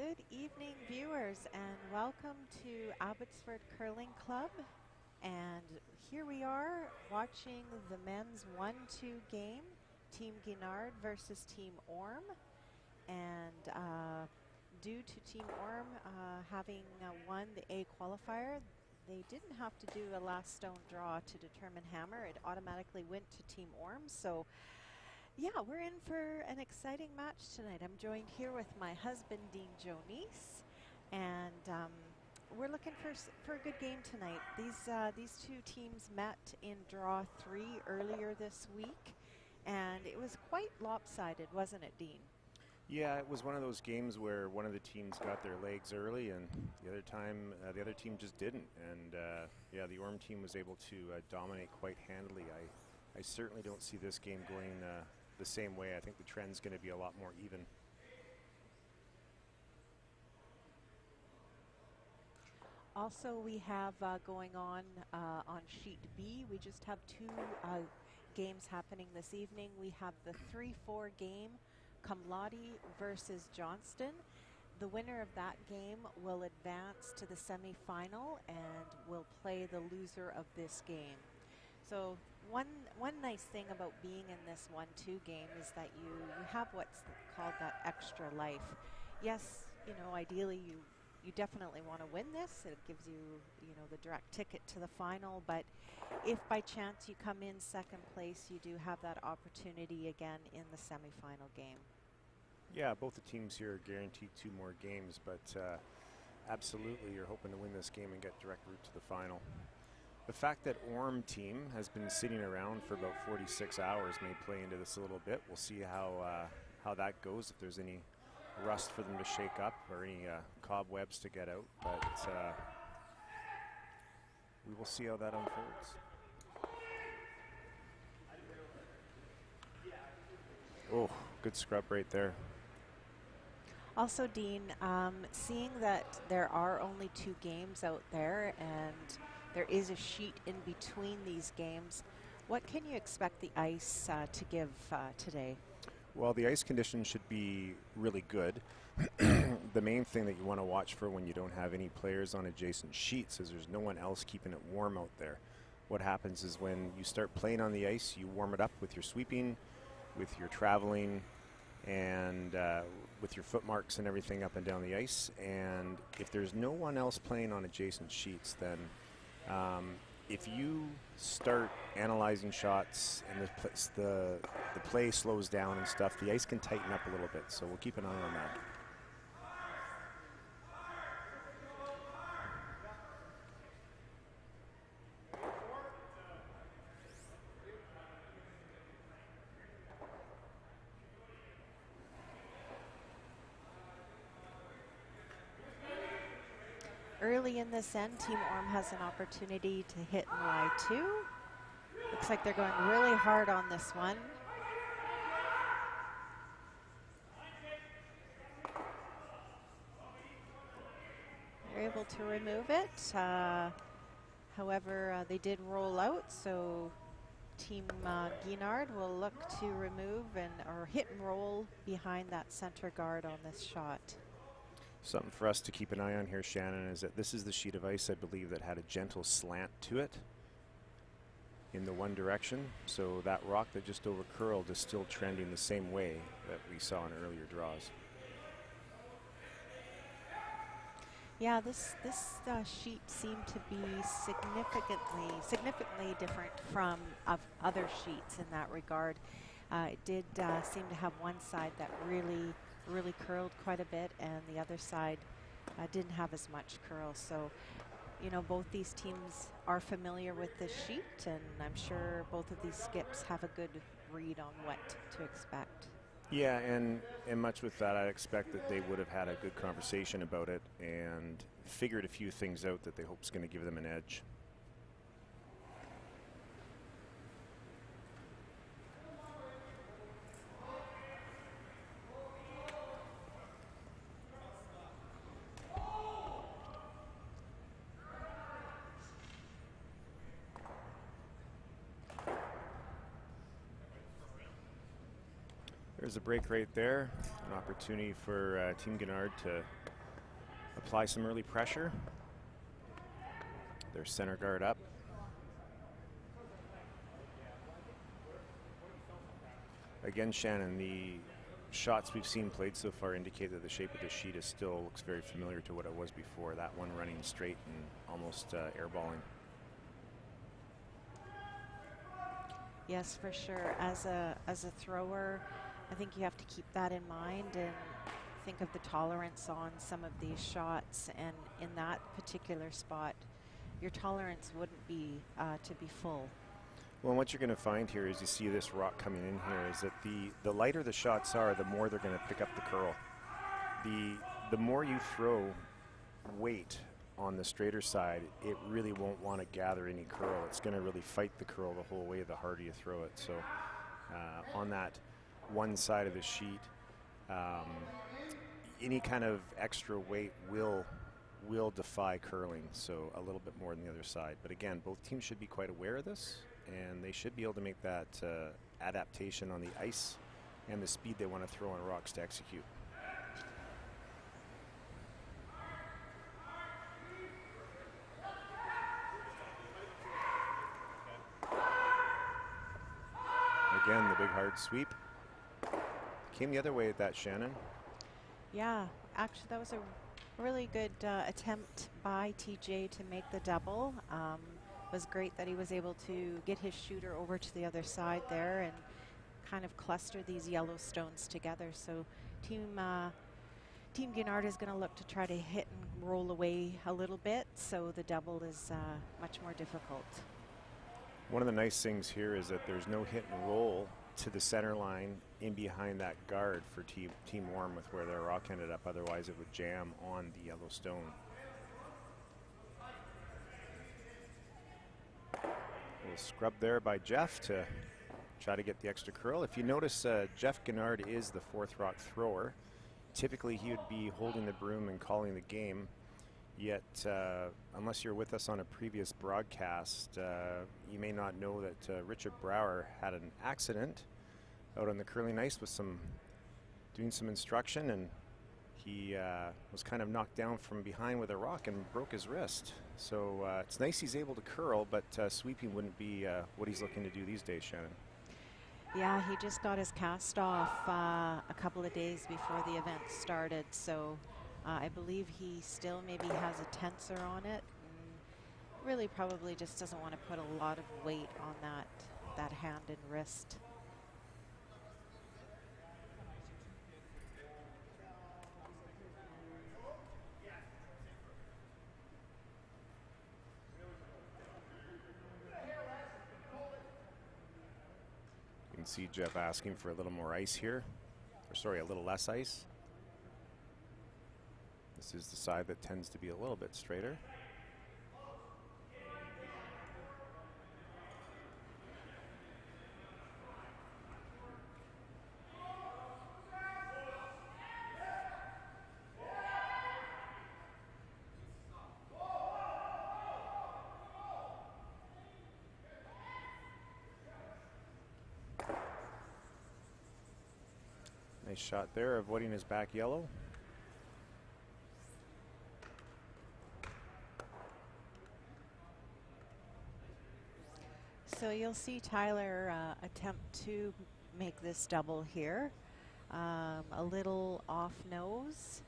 Good evening, viewers, and welcome to Abbotsford Curling Club. And here we are watching the men's 1-2 game, Team Guignard versus Team Orme. And due to Team Orme having won the A qualifier, they didn't have to do a last stone draw to determine hammer. It automatically went to Team Orme. So yeah, we're in for an exciting match tonight. I'm joined here with my husband, Dean Jonice, and we're looking for a good game tonight. These two teams met in draw 3 earlier this week, and it was quite lopsided, wasn't it, Dean? Yeah, it was one of those games where one of the teams got their legs early, and the other team just didn't. And yeah, the Orme team was able to dominate quite handily. I certainly don't see this game going the same way. I think the trend's going to be a lot more even. Also, we have going on sheet B, we just have two games happening this evening. We have the 3-4 game, Cumlottie versus Johnston. The winner of that game will advance to the semifinal and will play the loser of this game. So one nice thing about being in this 1-2 game is that you have what's called that extra life. Yes, ideally you definitely want to win this. It gives you, the direct ticket to the final, but if by chance you come in second place, you do have that opportunity again in the semifinal game. Yeah, both the teams here are guaranteed 2 more games, but absolutely you're hoping to win this game and get direct route to the final. The fact that Orme team has been sitting around for about 46 hours may play into this a little bit. We'll see how that goes, if there's any rust for them to shake up or any cobwebs to get out. But we will see how that unfolds. Oh, good scrub right there. Also, Dean, seeing that there are only 2 games out there and there is a sheet in between these games, what can you expect the ice to give today? Well, the ice conditions should be really good. The main thing that you want to watch for when you don't have any players on adjacent sheets is there's no one else keeping it warm out there. What happens is when you start playing on the ice, you warm it up with your sweeping, with your traveling, and with your foot marks and everything up and down the ice. And if there's no one else playing on adjacent sheets, then if you start analyzing shots and the play slows down and stuff, the ice can tighten up a little bit. So we'll keep an eye on that. Early in this end, Team Orme has an opportunity to hit in Y2. Looks like they're going really hard on this one. They're able to remove it. However, they did roll out, so Team Guignard will look to remove or hit and roll behind that center guard on this shot. Something for us to keep an eye on here, Shannon, is that this is the sheet of ice, I believe, that had a gentle slant to it in the one direction. So that rock that just over curled is still trending the same way that we saw in earlier draws. Yeah, this sheet seemed to be significantly different from other sheets in that regard. It did seem to have one side that really curled quite a bit, and the other side didn't have as much curl. So, both these teams are familiar with this sheet, and I'm sure both of these skips have a good read on what to expect. Yeah, and much with that, I expect that they would have had a good conversation about it and figured a few things out that they hope is going to give them an edge. There's a break right there, an opportunity for Team Guignard to apply some early pressure. Their center guard up. Again, Shannon, the shots we've seen played so far indicate that the shape of the sheet still looks very familiar to what it was before. That one running straight and almost airballing. Yes, for sure. As a thrower, I think you have to keep that in mind and think of the tolerance on some of these shots. And in that particular spot, your tolerance wouldn't be to be full. Well, what you're going to find here is you see this rock coming in here is that the lighter the shots are, the more they're going to pick up the curl. The more you throw weight on the straighter side, it really won't want to gather any curl. It's going to really fight the curl the whole way the harder you throw it. So on that one side of the sheet, any kind of extra weight will defy curling, so a little bit more than the other side. But again, both teams should be quite aware of this, and they should be able to make that adaptation on the ice and the speed they want to throw on rocks to execute. Again, the big hard sweep. Came the other way at that, Shannon. Yeah, actually that was a really good attempt by TJ to make the double. It was great that he was able to get his shooter over to the other side there and kind of cluster these yellow stones together. So Team Guignard is going to look to try to hit and roll away a little bit, so the double is much more difficult. One of the nice things here is that there's no hit and roll to the center line in behind that guard for Team Orme with where their rock ended up. Otherwise it would jam on the yellow stone. A little scrub there by Jeff to try to get the extra curl. If you notice, Jeff Guignard is the fourth rock thrower. Typically he would be holding the broom and calling the game. Yet, unless you're with us on a previous broadcast, you may not know that Richard Brower had an accident out on the curling ice with doing some instruction, and he was kind of knocked down from behind with a rock and broke his wrist. So it's nice he's able to curl, but sweeping wouldn't be what he's looking to do these days, Shannon. Yeah, he just got his cast off a couple of days before the event started, so I believe he still maybe has a tensor on it, and really probably just doesn't want to put a lot of weight on that hand and wrist. You can see Jeff asking for a little more ice here, or sorry, a little less ice. This is the side that tends to be a little bit straighter. Nice shot there, avoiding his back yellow. So you'll see Tyler attempt to make this double here. A little off nose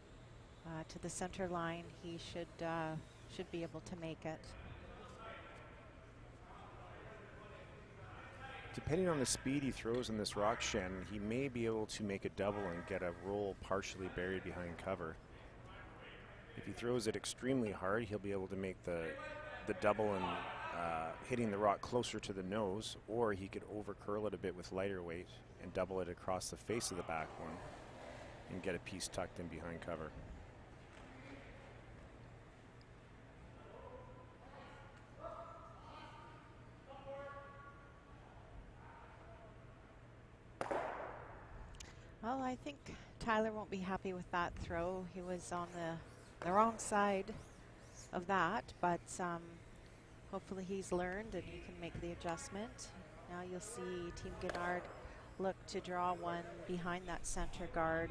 to the center line. He should be able to make it. Depending on the speed he throws in this rock, Shannon, he may be able to make a double and get a roll partially buried behind cover. If he throws it extremely hard, he'll be able to make the double and hitting the rock closer to the nose, or he could over curl it a bit with lighter weight and double it across the face of the back one and get a piece tucked in behind cover. Well, I think Tyler won't be happy with that throw. He was on the wrong side of that, but hopefully he's learned and he can make the adjustment. Now you'll see Team Guignard look to draw one behind that center guard.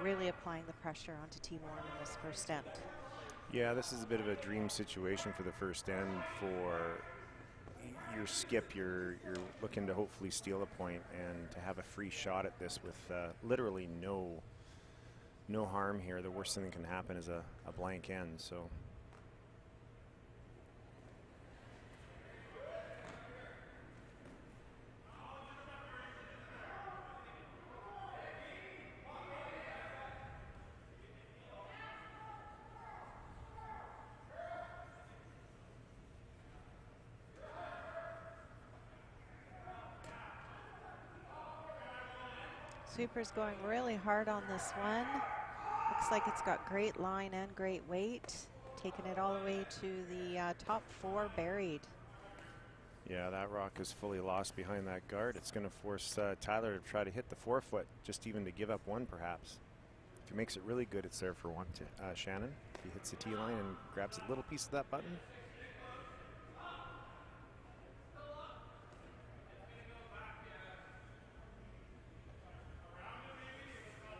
really applying the pressure onto Team Orme in this first end. Yeah, this is a bit of a dream situation for the first end for your skip. You're looking to hopefully steal a point and to have a free shot at this with literally no harm here. The worst thing that can happen is a blank end. So. Super's going really hard on this one. Looks like it's got great line and great weight. Taking it all the way to the top 4 buried. Yeah, that rock is fully lost behind that guard. It's going to force Tyler to try to hit the 4-foot, just even to give up one perhaps. If he makes it really good, it's there for one to Shannon. If he hits the tee line and grabs a little piece of that button.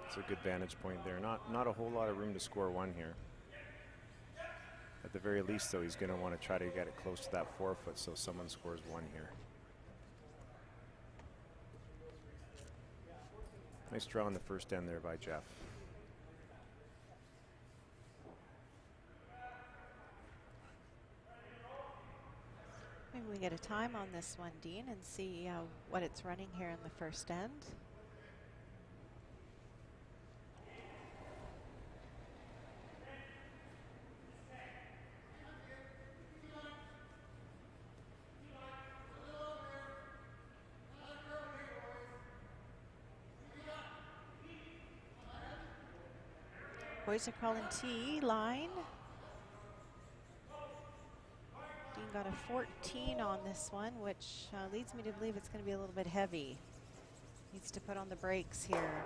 It's a good vantage point there. Not a whole lot of room to score one here. At the very least, though, he's going to want to try to get it close to that 4-foot so someone scores one here. Nice draw on the first end there by Jeff. Maybe we get a time on this one, Dean, and see what it's running here in the first end. Boys are calling tee line. Dean got a 14 on this one, which leads me to believe it's going to be a little bit heavy. Needs to put on the brakes here.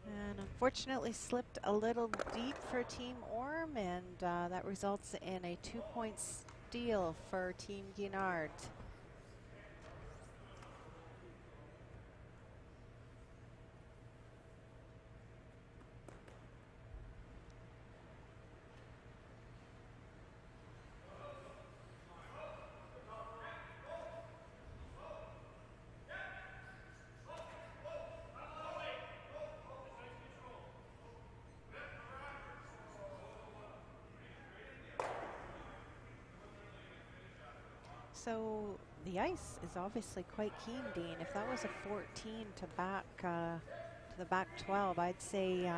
And unfortunately slipped a little deep for Team Orme, and that results in a 2-point steal for Team Guignard. So the ice is obviously quite keen, Dean. If that was a 14 to the back 12, I'd say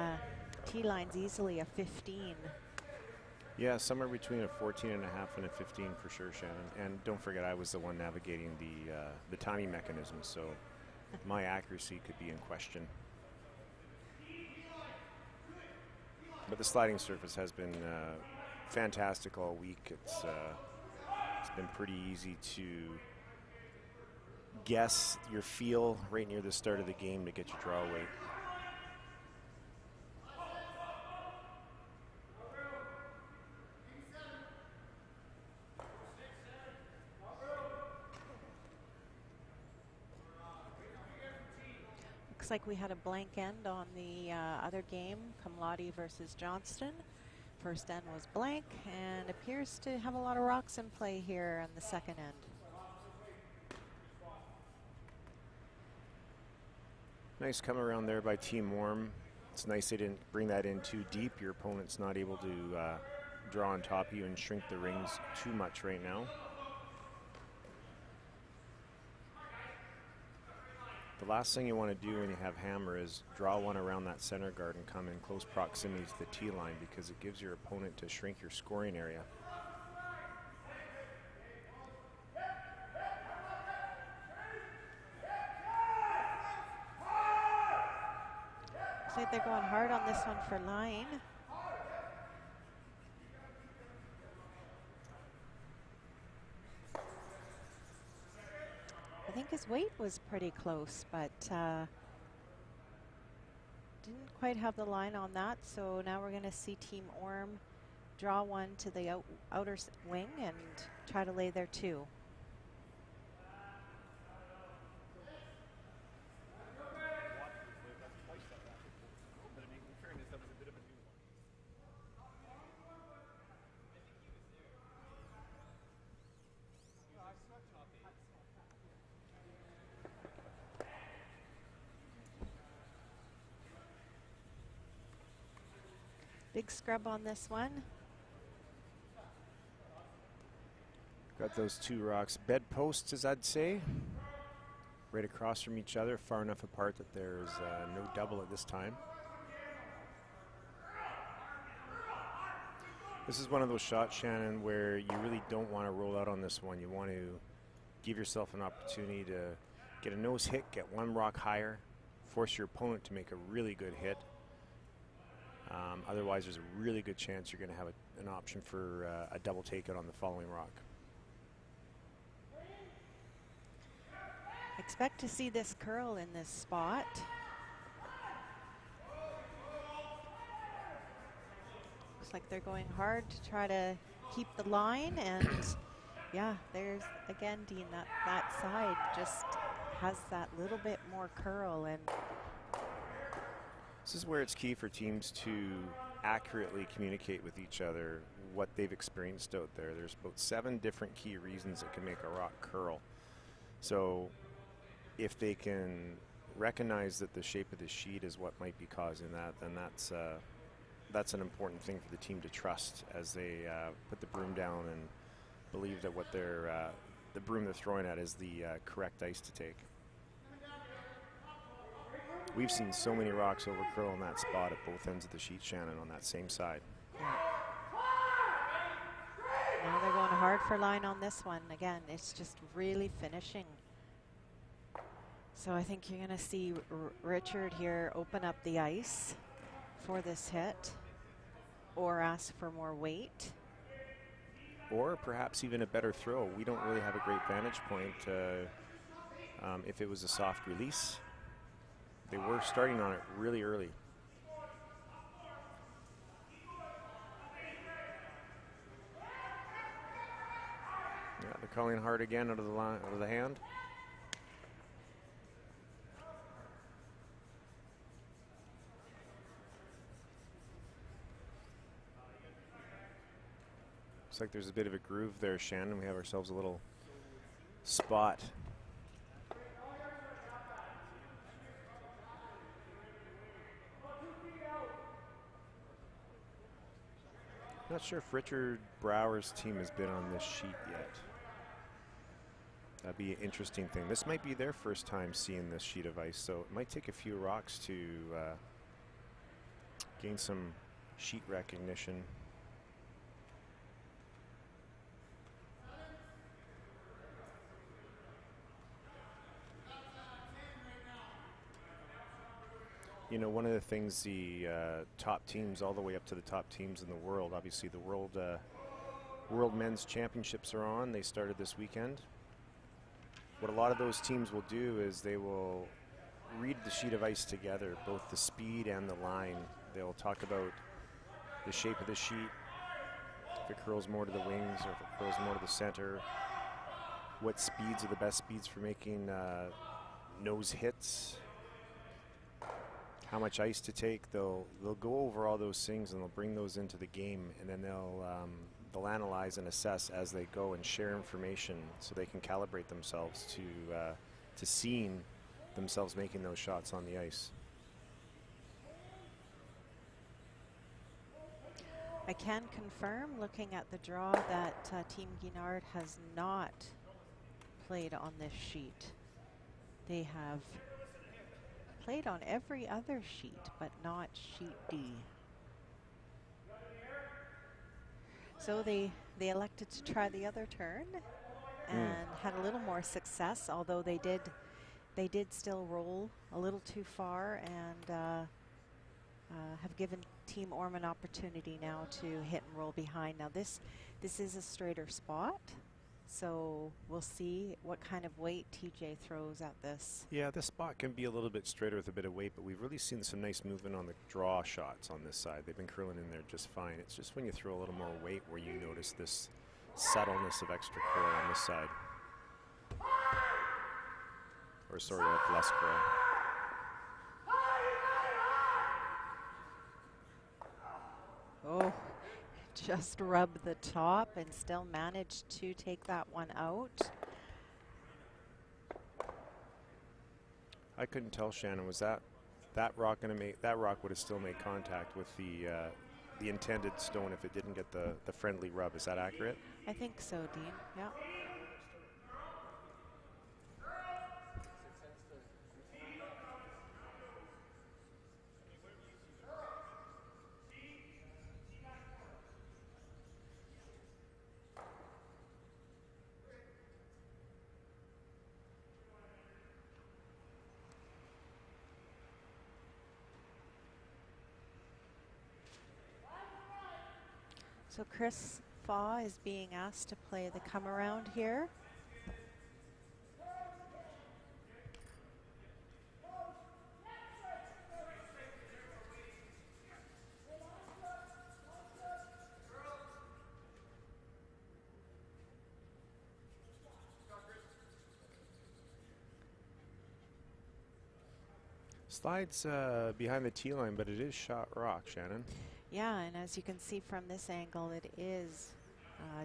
tee line's easily a 15. Yeah, somewhere between a 14 and a half and a 15 for sure, Shannon. And don't forget, I was the one navigating the timing mechanism, so my accuracy could be in question. But the sliding surface has been fantastic all week. It's been pretty easy to guess your feel right near the start of the game to get your draw weight. Looks like we had a blank end on the other game, Kamladi versus Johnston. First end was blank and appears to have a lot of rocks in play here in the second end. Nice come around there by Team Orme. It's nice they didn't bring that in too deep. Your opponent's not able to draw on top of you and shrink the rings too much right now. The last thing you want to do when you have hammer is draw one around that center guard and come in close proximity to the tee line, because it gives your opponent to shrink your scoring area. Looks like they're going hard on this one for line. I think his weight was pretty close, but didn't quite have the line on that. So now we're going to see Team Orme draw one to the outer wing and try to lay there two. Big scrub on this one. Got those two rocks bedposts, as I'd say, right across from each other, far enough apart that there's no double at this time. This is one of those shots, Shannon, where you really don't want to roll out on this one. You want to give yourself an opportunity to get a nose hit, get one rock higher, force your opponent to make a really good hit. Otherwise, there's a really good chance you're going to have an option for a double takeout on the following rock. Expect to see this curl in this spot. Looks like they're going hard to try to keep the line, and yeah, there's again, Dean, that side just has that little bit more curl. And this is where it's key for teams to accurately communicate with each other what they've experienced out there. There's about 7 different key reasons that can make a rock curl. So if they can recognize that the shape of the sheet is what might be causing that, then that's an important thing for the team to trust as they put the broom down and believe that what the broom they're throwing at is the correct ice to take. We've seen so many rocks over curl in that spot at both ends of the sheet, Shannon, on that same side. yeah. Now they're going hard for line on this one. Again, it's just really finishing. So I think you're going to see Richard here open up the ice for this hit, or ask for more weight. Or perhaps even a better throw. We don't really have a great vantage point if it was a soft release. They were starting on it really early. Yeah, they're calling hard again out of the line, out of the hand. Looks like there's a bit of a groove there, Shannon. We have ourselves a little spot. Not sure if Richard Brower's team has been on this sheet yet. That'd be an interesting thing. This might be their first time seeing this sheet of ice, so it might take a few rocks to gain some sheet recognition. You know, one of the things the top teams, all the way up to the top teams in the world, obviously the World Men's Championships are on. They started this weekend. What a lot of those teams will do is they will read the sheet of ice together, both the speed and the line. They'll talk about the shape of the sheet, if it curls more to the wings or if it curls more to the center, what speeds are the best speeds for making nose hits, how much ice to take. They'll go over all those things and they'll bring those into the game, and then they'll analyze and assess as they go and share information so they can calibrate themselves to seeing themselves making those shots on the ice. I can confirm, looking at the draw, that Team Guignard has not played on this sheet. They have played on every other sheet, but not sheet D. So they elected to try the other turn and had a little more success, although they did still roll a little too far and have given Team Orme an opportunity now to hit and roll behind. Now this is a straighter spot, so we'll see what kind of weight TJ throws at this. Yeah, this spot can be a little bit straighter with a bit of weight, but we've really seen some nice movement on the draw shots on this side. They've been curling in there just fine. It's just when you throw a little more weight where you notice this subtleness of extra curl on this side. Or sorry, of less curl. Oh, just rubbed the top and still managed to take that one out. I couldn't tell, Shannon, was that rock going to make, that rock would have still made contact with the the intended stone if it didn't get the friendly rub. Is that accurate? I think so, Dean. Yeah. So Chris Faw is being asked to play the come around here. Slides behind the tee line, but it is shot rock, Shannon. Yeah, and as you can see from this angle, it is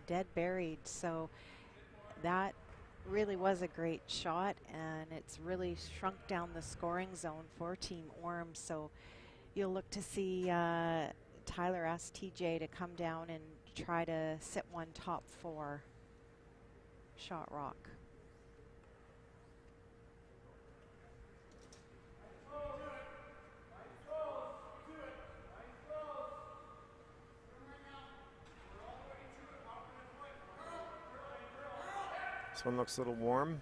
dead buried. So that really was a great shot, and it's really shrunk down the scoring zone for Team Orme. So you'll look to see Tyler ask TJ to come down and try to sit one top 4 shot rock. This one looks a little warm.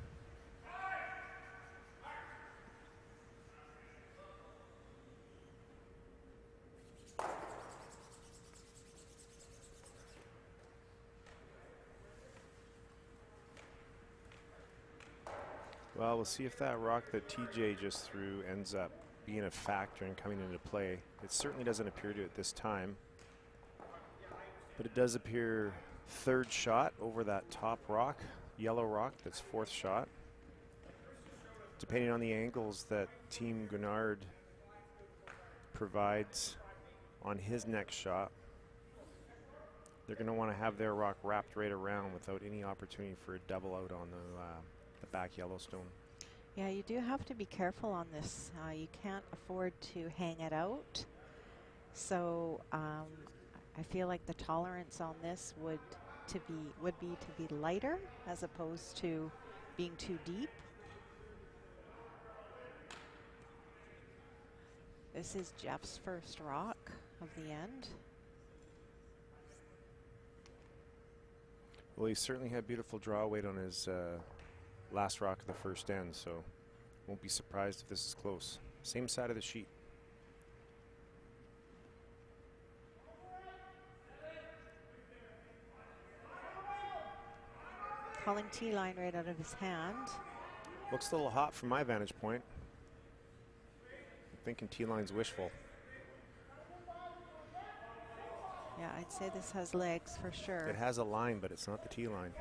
Well, we'll see if that rock that TJ just threw ends up being a factor and coming into play. It certainly doesn't appear to at this time, but it does appear third shot over that top rock, yellow rock, that's fourth shot. Depending on the angles that Team Guignard provides on his next shot, they're going to want to have their rock wrapped right around without any opportunity for a double out on the back Yellowstone. Yeah, you do have to be careful on this. You can't afford to hang it out. So I feel like the tolerance on this would be to be lighter as opposed to being too deep. This is Jeff's first rock of the end. Well, he certainly had beautiful draw weight on his last rock of the first end, so won't be surprised if this is close. Same side of the sheet. Calling tee line right out of his hand. Looks a little hot from my vantage point. I'm thinking tee line's wishful. Yeah, I'd say this has legs for sure. It has a line, but it's not the tee line.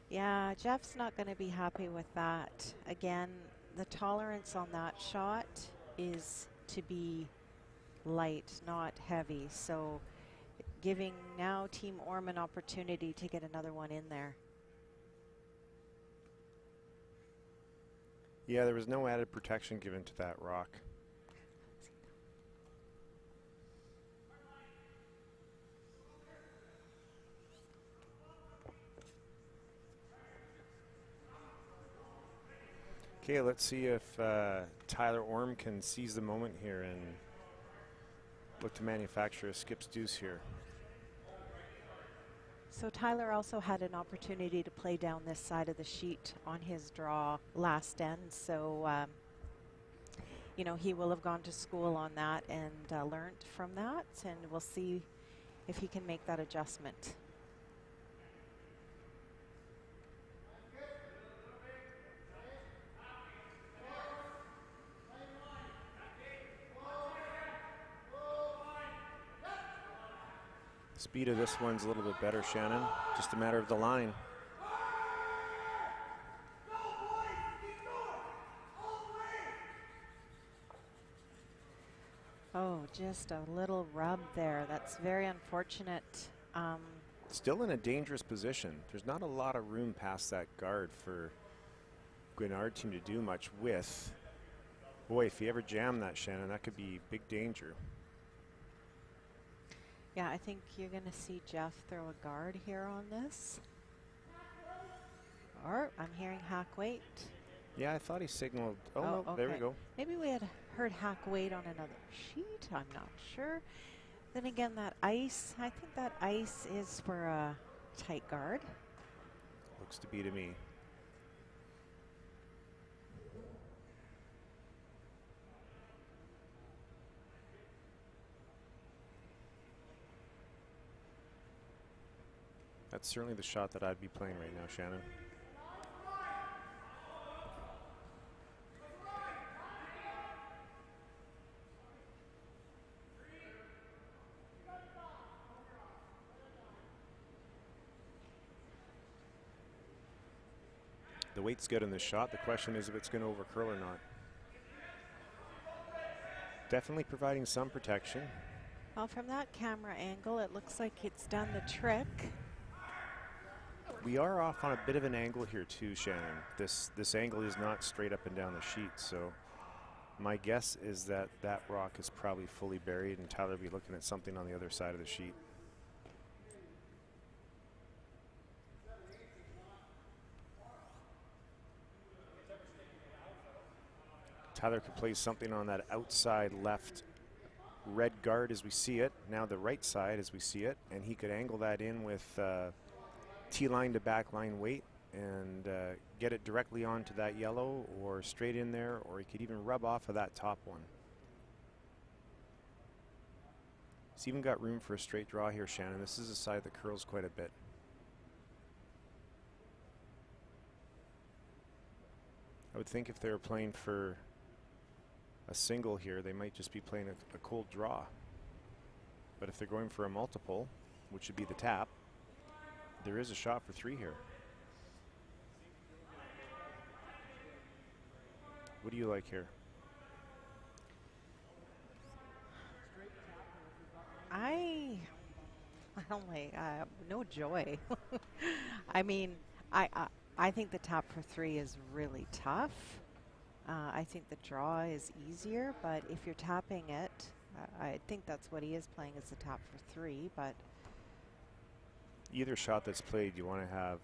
Yeah, Jeff's not going to be happy with that. Again, the tolerance on that shot is to be light, not heavy. So giving now Team Orme an opportunity to get another one in there. Yeah, there was no added protection given to that rock. Okay, let's see if Tyler Orme can seize the moment here and look to manufacture a skip's deuce here. So Tyler also had an opportunity to play down this side of the sheet on his draw last end. So, you know, he will have gone to school on that and learned from that. And we'll see if he can make that adjustment. Speed of this one's a little bit better, Shannon. Just a matter of the line. Oh, just a little rub there. That's very unfortunate. Still in a dangerous position. There's not a lot of room past that guard for Guignard team to do much with. Boy, if you ever jam that, Shannon, that could be big danger. Yeah, I think you're going to see Jeff throw a guard here on this. Or I'm hearing hack weight. Yeah, I thought he signaled. Oh, Oh, no, okay. there we go. Maybe we had heard hack weight on another sheet. I'm not sure. Then again, that ice, I think that ice is for a tight guard. Looks to be to me. That's certainly the shot that I'd be playing right now, Shannon. The weight's good in this shot. The question is if it's going to overcurl or not. Definitely providing some protection. Well, from that camera angle, it looks like it's done the trick. We are off on a bit of an angle here too, Shannon. This angle is not straight up and down the sheet, so my guess is that that rock is probably fully buried and Tyler will be looking at something on the other side of the sheet. Tyler could place something on that outside left red guard as we see it, now the right side as we see it, and he could angle that in with T-line to back line weight and get it directly onto that yellow or straight in there, or he could even rub off of that top one. He's even got room for a straight draw here, Shannon. This is a side that curls quite a bit. I would think if they were playing for a single here, they might just be playing a cold draw. But if they're going for a multiple, which would be the tap, there is a shot for 3 here. What do you like here? I don't like, no joy. I mean, I think the tap for 3 is really tough. I think the draw is easier, but if you're tapping it, I think that's what he is playing, is the tap for 3, but Either shot that's played, you want to have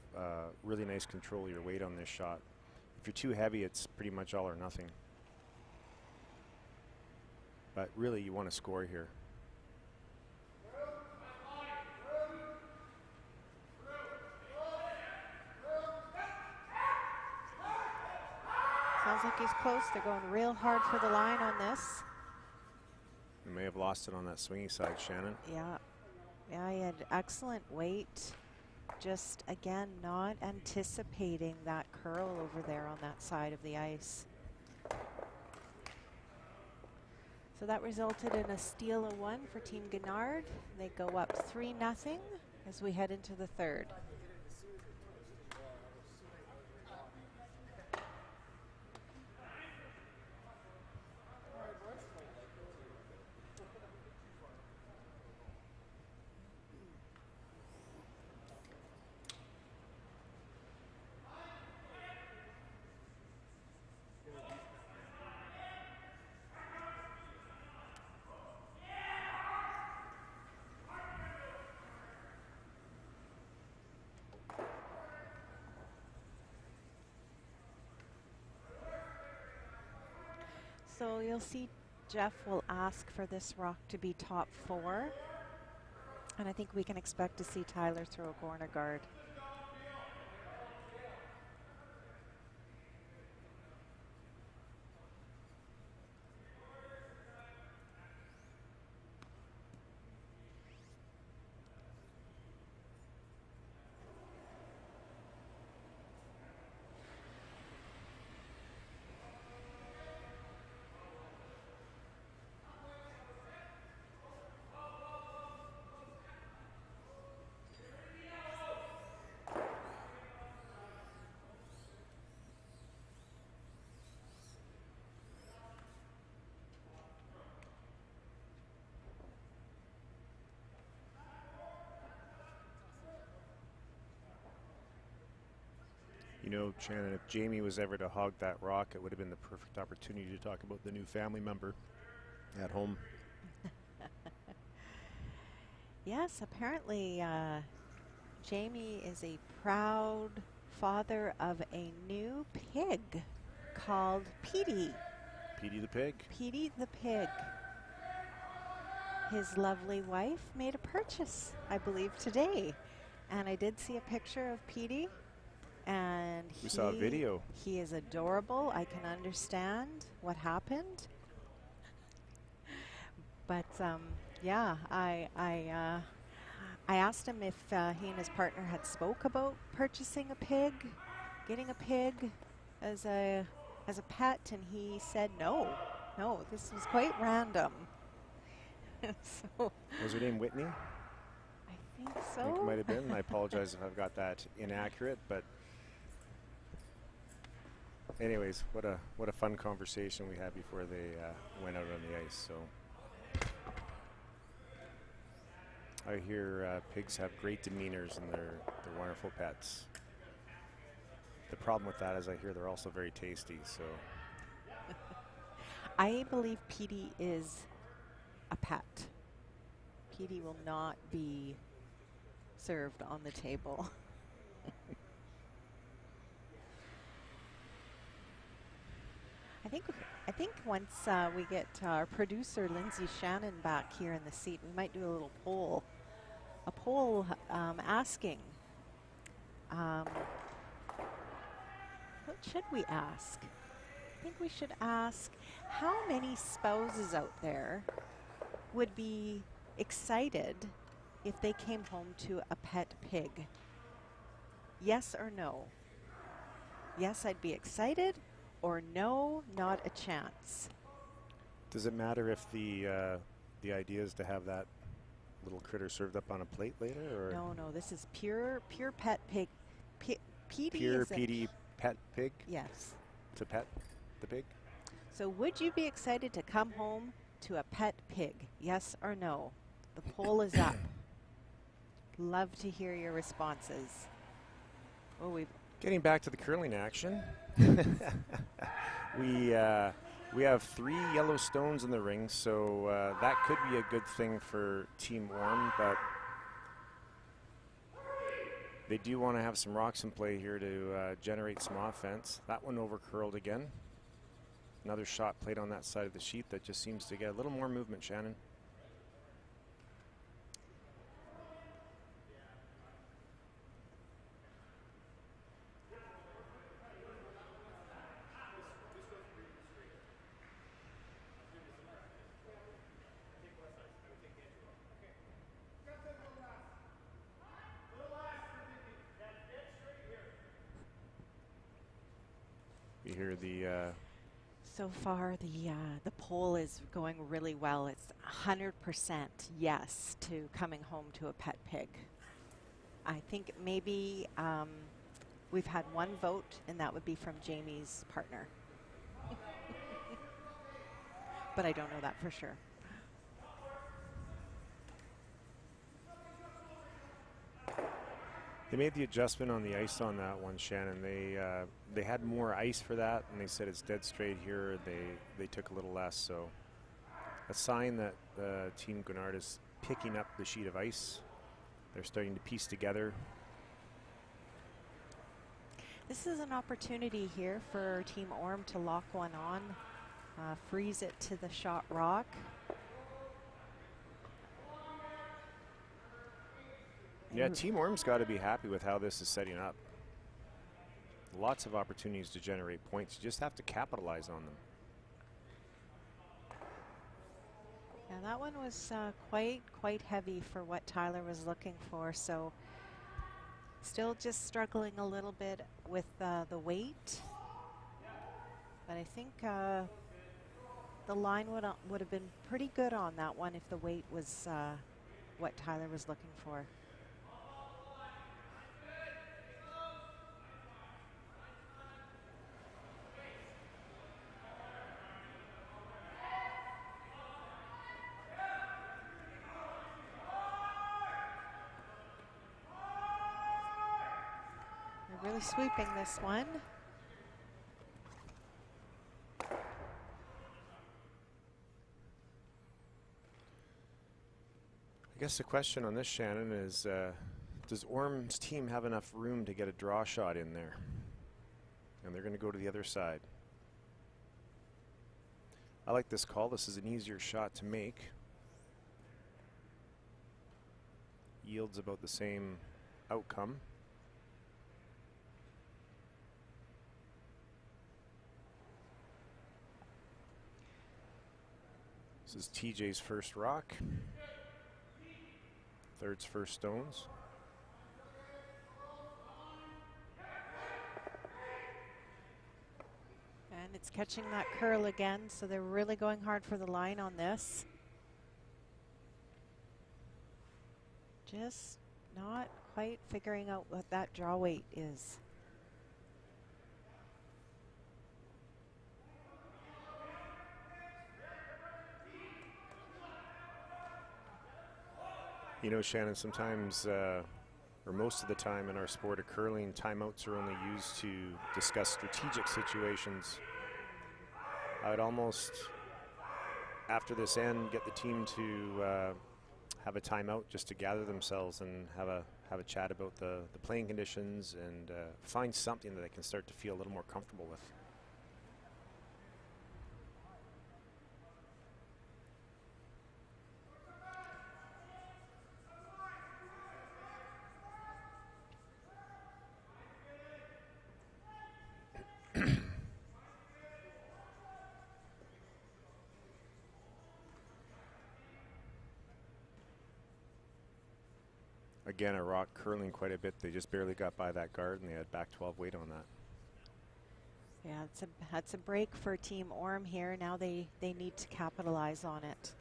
really nice control of your weight on this shot. If you're too heavy, it's pretty much all or nothing. But really, you want to score here. sounds like he's close. They're going real hard for the line on this. You may have lost it on that swingy side, Shannon. Yeah. Yeah, he had excellent weight. Just, again, not anticipating that curl over there on that side of the ice. So that resulted in a steal of 1 for Team Guignard. They go up 3-0 as we head into the third. So you'll see Jeff will ask for this rock to be top 4. And I think we can expect to see Tyler throw a corner guard. You know, Shannon, if Jamie was ever to hog that rock, it would have been the perfect opportunity to talk about the new family member at home. Yes, apparently Jamie is a proud father of a new pig called Petey. Petey the pig. Petey the pig. His lovely wife made a purchase, I believe, today. And I did see a picture of Petey. And We saw a video. He is adorable. I can understand what happened. But yeah, I asked him if he and his partner had spoke about purchasing a pig, getting a pig as a pet, and he said no, this was quite random. So Was her name Whitney? I think so. I think it might have been. I apologize if I've got that inaccurate, but anyways, what a fun conversation we had before they went out on the ice. So I hear pigs have great demeanors and they're wonderful pets. The problem with that is I hear they're also very tasty. So I believe Petey is a pet. Petey will not be served on the table. I think once we get our producer Lindsay Shannon back here in the seat, we might do a little poll. A poll asking, what should we ask? I think we should ask how many spouses out there would be excited if they came home to a pet pig. Yes or no? Yes, I'd be excited, or no, not a chance. does it matter if the idea is to have that little critter served up on a plate later, or No, this is pure pet pig. Petey pure is Petey pet pig yes. to pet the pig? So would you be excited to come home to a pet pig? Yes or no? The poll is up. Love to hear your responses. Oh, we've Getting back to the curling action, we have 3 yellow stones in the ring, so that could be a good thing for Team Orme, but they do want to have some rocks in play here to generate some offense. That one over curled again. Another shot played on that side of the sheet that just seems to get a little more movement, Shannon. You hear the so far the poll is going really well. It's 100% yes to coming home to a pet pig. I think maybe we've had one vote, and that would be from Jamie's partner. But I don't know that for sure. They made the adjustment on the ice on that one, Shannon. They had more ice for that, and they said it's dead straight here. They took a little less, so a sign that Team Guignard is picking up the sheet of ice. They're starting to piece together. This is an opportunity here for Team Orme to lock one on, freeze it to the shot rock. Yeah, Team Orme's got to be happy with how this is setting up. Lots of opportunities to generate points. You just have to capitalize on them. Yeah, that one was quite heavy for what Tyler was looking for. So still just struggling a little bit with the weight. But I think the line would have been pretty good on that one if the weight was what Tyler was looking for. Really sweeping this one. I guess the question on this, Shannon, is does Orme's team have enough room to get a draw shot in there? And they're going to go to the other side. I like this call. This is an easier shot to make. Yields about the same outcome. This is TJ's first rock. Third's first stones. And it's catching that curl again, so they're really going hard for the line on this. Just not quite figuring out what that draw weight is. You know, Shannon, sometimes, or most of the time in our sport of curling, timeouts are only used to discuss strategic situations. I would almost, after this end, get the team to have a timeout just to gather themselves and have a chat about the playing conditions and find something that they can start to feel a little more comfortable with. Again, a rock curling quite a bit. They just barely got by that guard, and they had back 12 weight on that. Yeah, that's a break for Team Orme here. Now they need to capitalize on it.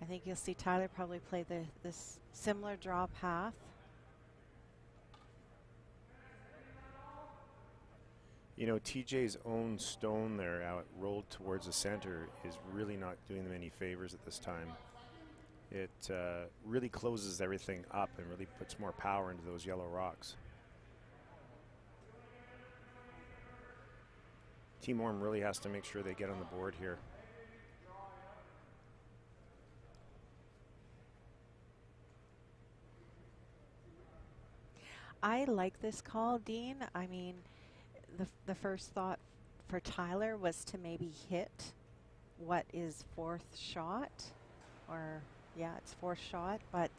I think you'll see Tyler probably play this similar draw path. You know, TJ's own stone there out rolled towards the center is really not doing them any favors at this time. It really closes everything up and really puts more power into those yellow rocks. Team Orme really has to make sure they get on the board here. I like this call, Dean. I mean, the first thought for Tyler was to maybe hit what is fourth shot, or yeah, it's fourth shot, but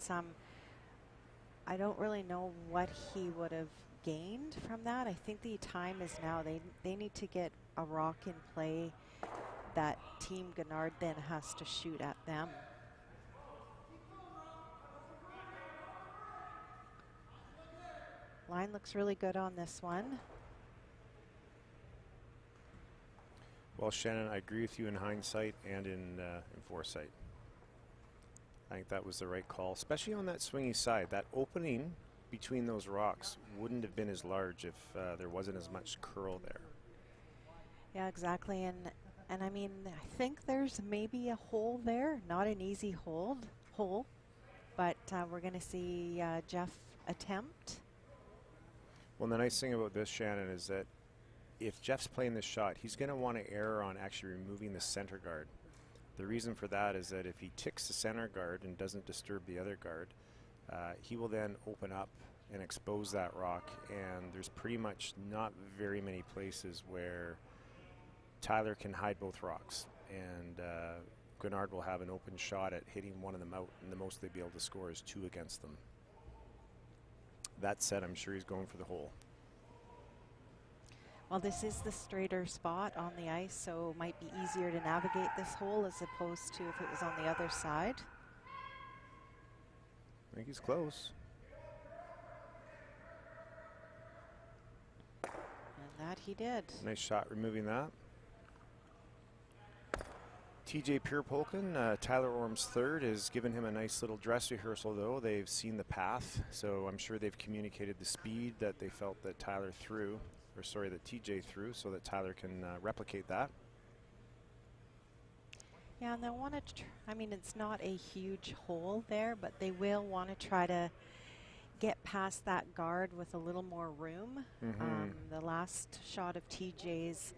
I don't really know what he would have gained from that. I think the time is now. They need to get a rock in play that Team Guignard then has to shoot at them. Line looks really good on this one. Well, Shannon, I agree with you in hindsight and in foresight. I think that was the right call, especially on that swingy side. That opening between those rocks wouldn't have been as large if there wasn't as much curl there. Yeah, exactly. And I mean, I think there's maybe a hole there, not an easy hole, but we're going to see Jeff attempt. Well, the nice thing about this, Shannon, is that if Jeff's playing this shot, he's going to want to err on actually removing the center guard. The reason for that is that if he ticks the center guard and doesn't disturb the other guard, he will then open up and expose that rock, and there's pretty much not very many places where Tyler can hide both rocks, and Guignard will have an open shot at hitting one of them out, and the most they'd be able to score is 2 against them. That said, I'm sure he's going for the hole. Well, this is the straighter spot on the ice, so it might be easier to navigate this hole as opposed to if it was on the other side. I think he's close. And that he did. Nice shot removing that. TJ Pierpolkin, Tyler Orme's third, has given him a nice little dress rehearsal, though. They've seen the path, so I'm sure they've communicated the speed that they felt that Tyler threw, or sorry, that TJ threw, so that Tyler can replicate that. Yeah, and they'll want to, I mean, it's not a huge hole there, but they will want to try to get past that guard with a little more room. The last shot of TJ's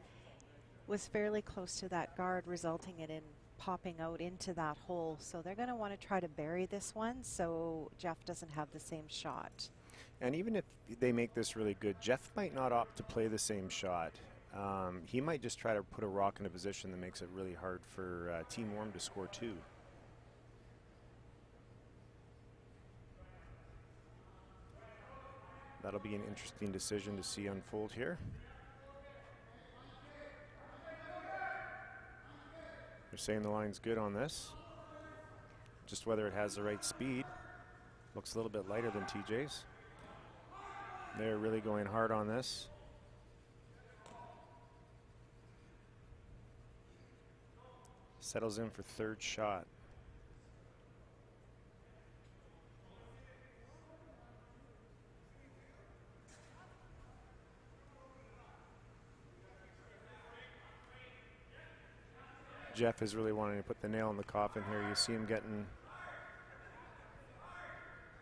was fairly close to that guard, resulting in popping out into that hole. So they're going to want to try to bury this one so Jeff doesn't have the same shot. And even if they make this really good, Jeff might not opt to play the same shot. He might just try to put a rock in a position that makes it really hard for Team Orme to score 2. That'll be an interesting decision to see unfold here. They're saying the line's good on this. Just whether it has the right speed. Looks a little bit lighter than TJ's. They're really going hard on this. Settles in for third shot. Jeff is really wanting to put the nail in the coffin here. You see him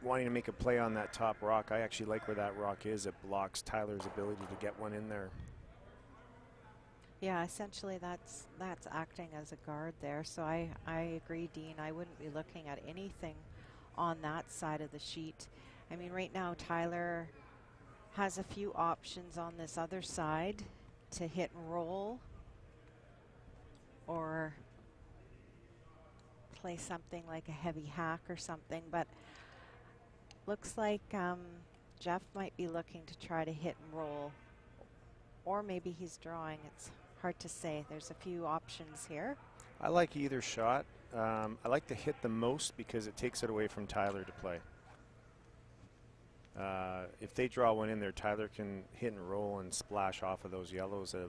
wanting to make a play on that top rock. I actually like where that rock is. It blocks Tyler's ability to get one in there. Yeah, essentially that's acting as a guard there. So I agree, Dean. I wouldn't be looking at anything on that side of the sheet. I mean, right now Tyler has a few options on this other side to hit and roll or play something like a heavy hack or something, but looks like Jeff might be looking to try to hit and roll, or maybe he's drawing. It's hard to say. There's a few options here. I like either shot. I like to hit the most because it takes it away from Tyler to play. If they draw one in there, Tyler can hit and roll and splash off of those yellows at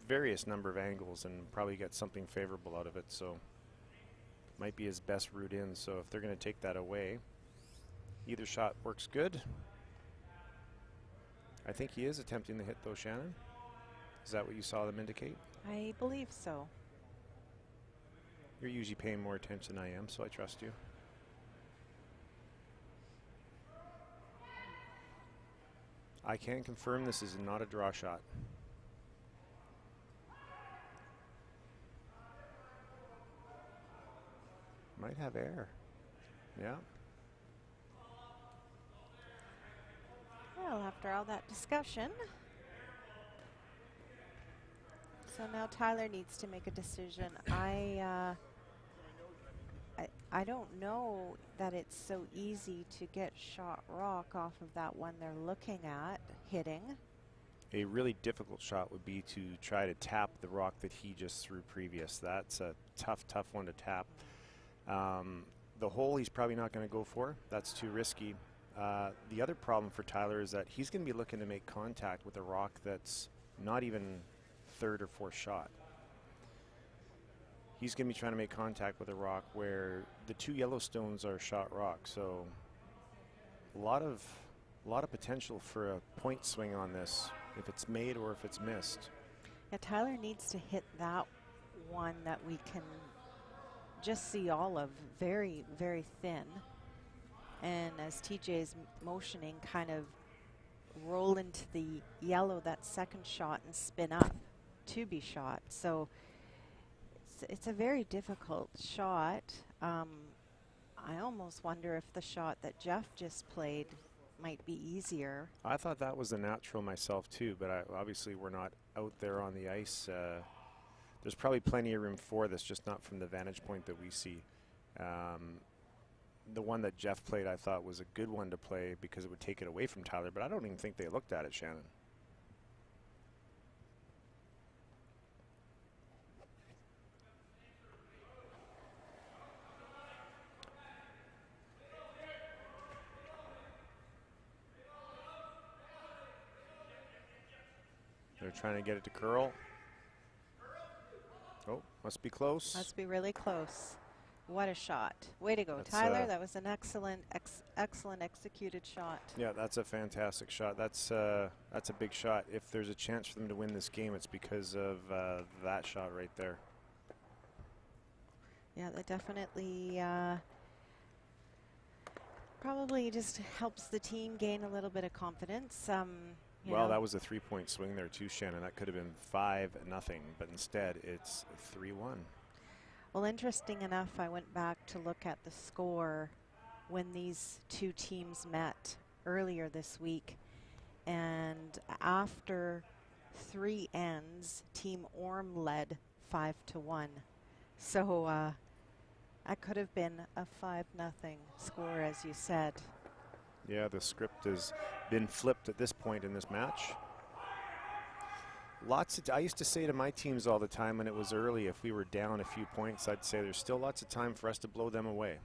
various number of angles and probably get something favorable out of it. So might be his best route in. So if they're going to take that away, either shot works good. I think he is attempting to hit though, Shannon. Is that what you saw them indicate? I believe so. You're usually paying more attention than I am, so I trust you. I can confirm this is not a draw shot. Might have air. Yeah. Well, after all that discussion, so now Tyler needs to make a decision. I don't know that it's so easy to get shot rock off of that one they're looking at hitting. A really difficult shot would be to try to tap the rock that he just threw previous. That's a tough one to tap. The hole he's probably not going to go for. That's too risky. The other problem for Tyler is that he's going to be looking to make contact with a rock that's not even third or fourth shot. He's going to be trying to make contact with a rock where the two Yellowstones are shot rock. So a lot of potential for a point swing on this, if it's made or if it's missed. Yeah, Tyler needs to hit that one that we can just see all of, very, very thin. And as TJ's motioning, kind of roll into the yellow that second shot and spin up to be shot. So it's a very difficult shot. I almost wonder if the shot that Jeff just played might be easier. I thought that was the natural myself too, but obviously we're not out there on the ice. There's probably plenty of room for this, just not from the vantage point that we see. The one that Jeff played I thought was a good one to play because it would take it away from Tyler, but I don't even think they looked at it, Shannon. They're trying to get it to curl. Oh, must be close. Must be really close. What a shot. Way to go, That's Tyler. That was an excellent executed shot. Yeah, that's a fantastic shot. That's a big shot. If there's a chance for them to win this game, it's because of that shot right there. Yeah, that definitely probably just helps the team gain a little bit of confidence. Well, that was a 3-point swing there too, Shannon. That could have been 5-0, but instead it's 3-1. Well, interesting enough, I went back to look at the score when these two teams met earlier this week. And after 3 ends, Team Orme led 5-1. So that could have been a 5-0 score, as you said. Yeah, the script has been flipped at this point in this match. I used to say to my teams all the time when it was early, if we were down a few points, I'd say there's still lots of time for us to blow them away.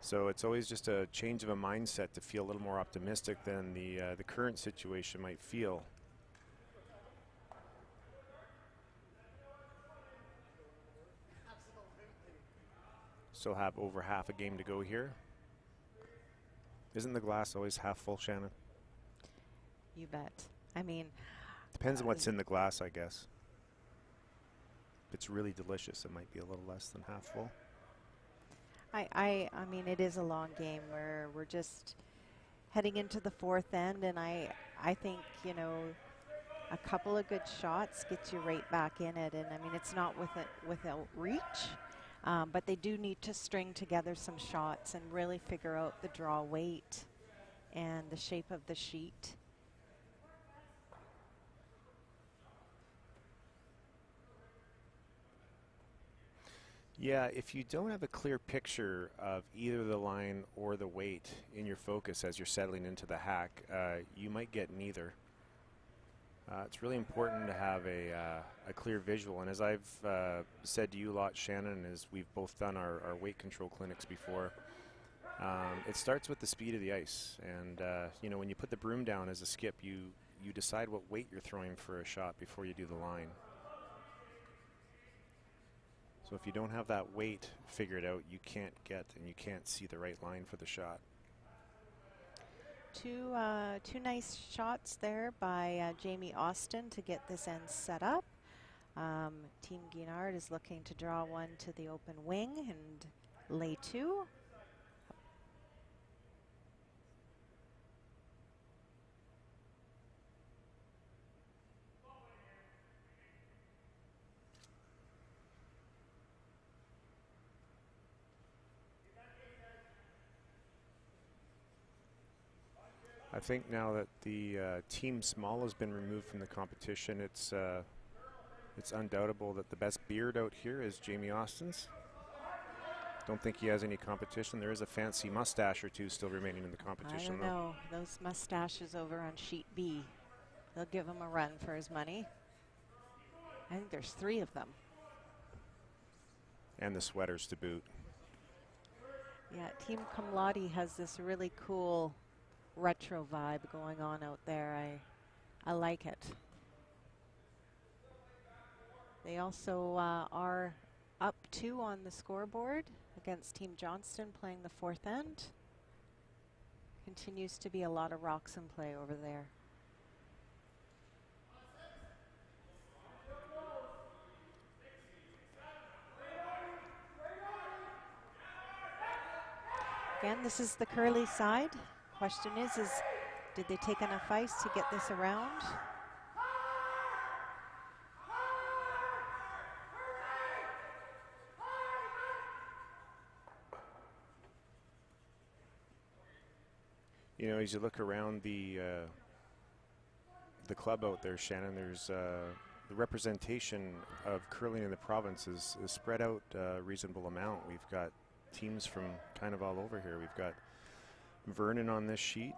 So it's always just a change of a mindset to feel a little more optimistic than the current situation might feel. Still have over half a game to go here. Isn't the glass always half full, Shannon? You bet. I mean, depends on what's in the glass, I guess. If it's really delicious, it might be a little less than half full. I mean, it is a long game where we're just heading into the 4th end, and I think, you know, a couple of good shots gets you right back in it. And I mean, it's not without reach, but they do need to string together some shots and really figure out the draw weight and the shape of the sheet. Yeah, if you don't have a clear picture of either the line or the weight in your focus as you're settling into the hack, you might get neither. It's really important to have a clear visual. And as I've said to you a lot, Shannon, as we've both done our weight control clinics before, it starts with the speed of the ice. And, you know, when you put the broom down as a skip, you decide what weight you're throwing for a shot before you do the line. So if you don't have that weight figured out, you can't get and you can't see the right line for the shot. Two nice shots there by Jamie Austin to get this end set up. Team Guignard is looking to draw one to the open wing and lay 2. I think now that the team small has been removed from the competition, it's undoubtable that the best beard out here is Jamie Austin's. Don't think he has any competition. There is a fancy mustache or two still remaining in the competition. I don't know. Those mustaches over on sheet B, they'll give him a run for his money. I think there's 3 of them. And the sweaters to boot. Yeah, Team Kamladi has this really cool retro vibe going on out there. I like it. They also are up 2 on the scoreboard against Team Johnston playing the 4th end. Continues to be a lot of rocks in play over there. Again, this is the curly side. Question is did they take enough ice to get this around? You know, as you look around the club out there, Shannon, there's the representation of curling in the province is spread out a reasonable amount. We've got teams from kind of all over here. We've got Vernon on this sheet,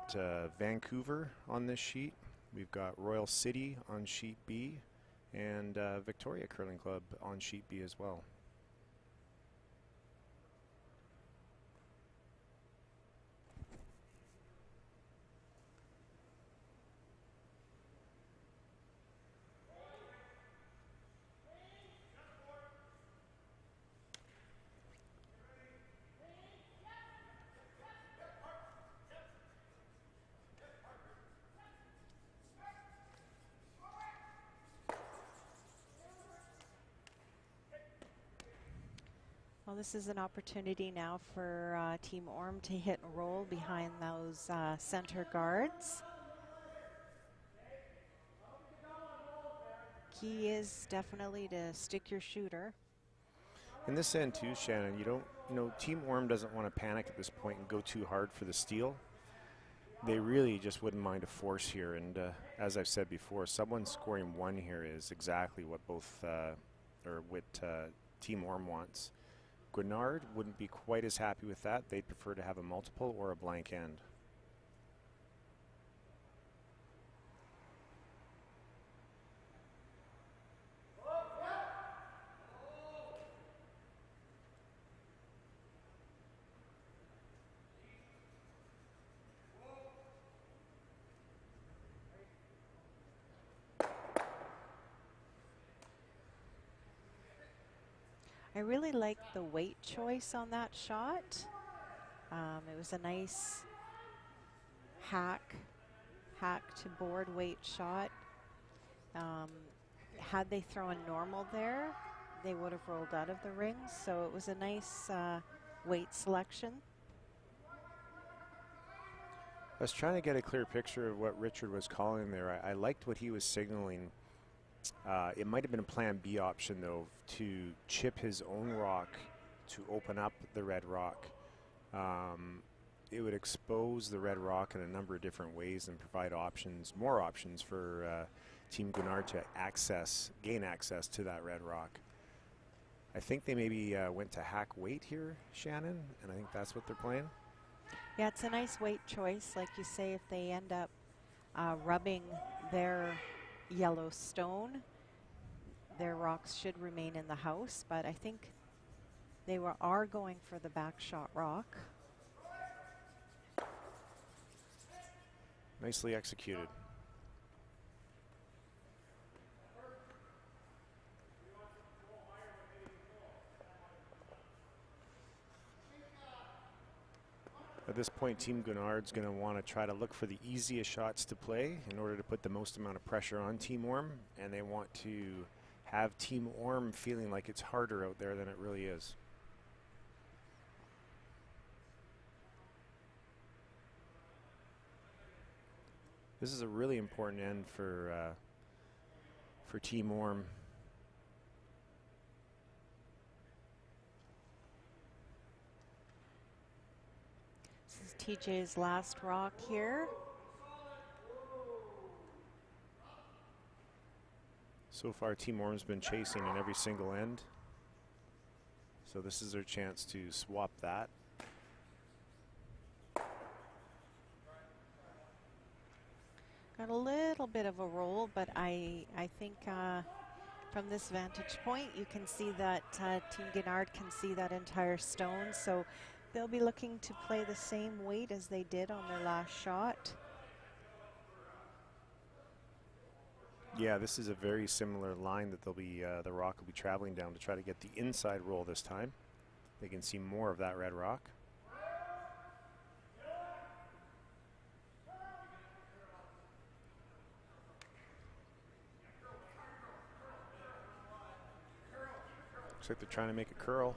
Vancouver on this sheet. We've got Royal City on sheet B, and Victoria Curling Club on sheet B as well. Well, this is an opportunity now for Team Orme to hit and roll behind those center guards. Key is definitely to stick your shooter. In this end too, Shannon, Team Orme doesn't want to panic at this point and go too hard for the steal. They really just wouldn't mind a force here, and as I've said before, someone scoring 1 here is exactly what Team Orme wants. Guignard wouldn't be quite as happy with that. They'd prefer to have a multiple or a blank end. I really like the weight choice on that shot. It was a nice hack to board weight shot. Had they thrown normal there, they would have rolled out of the ring. So it was a nice weight selection. I was trying to get a clear picture of what Richard was calling there. I liked what he was signaling. It might have been a plan B option, though, to chip his own rock to open up the red rock. It would expose the red rock in a number of different ways and provide more options for Team Guignard to gain access to that red rock. I think they maybe went to hack weight here, Shannon, and I think that's what they're playing. Yeah, it's a nice weight choice. Like you say, if they end up rubbing their yellow stone, their rocks should remain in the house, but I think they are going for the back shot rock. Nicely executed. At this point, Team Guignard's going to want to try to look for the easiest shots to play in order to put the most amount of pressure on Team Orme, and they want to have Team Orme feeling like it's harder out there than it really is. This is a really important end for Team Orme. This is TJ's last rock here. So far, Team Orme's been chasing in every single end. So this is their chance to swap that. Got a little bit of a roll, but I think from this vantage point, you can see that Team Guignard can see that entire stone. So they'll be looking to play the same weight as they did on their last shot. Yeah, this is a very similar line that the rock will be traveling down to try to get the inside roll this time. They can see more of that red rock. Looks like they're trying to make a curl.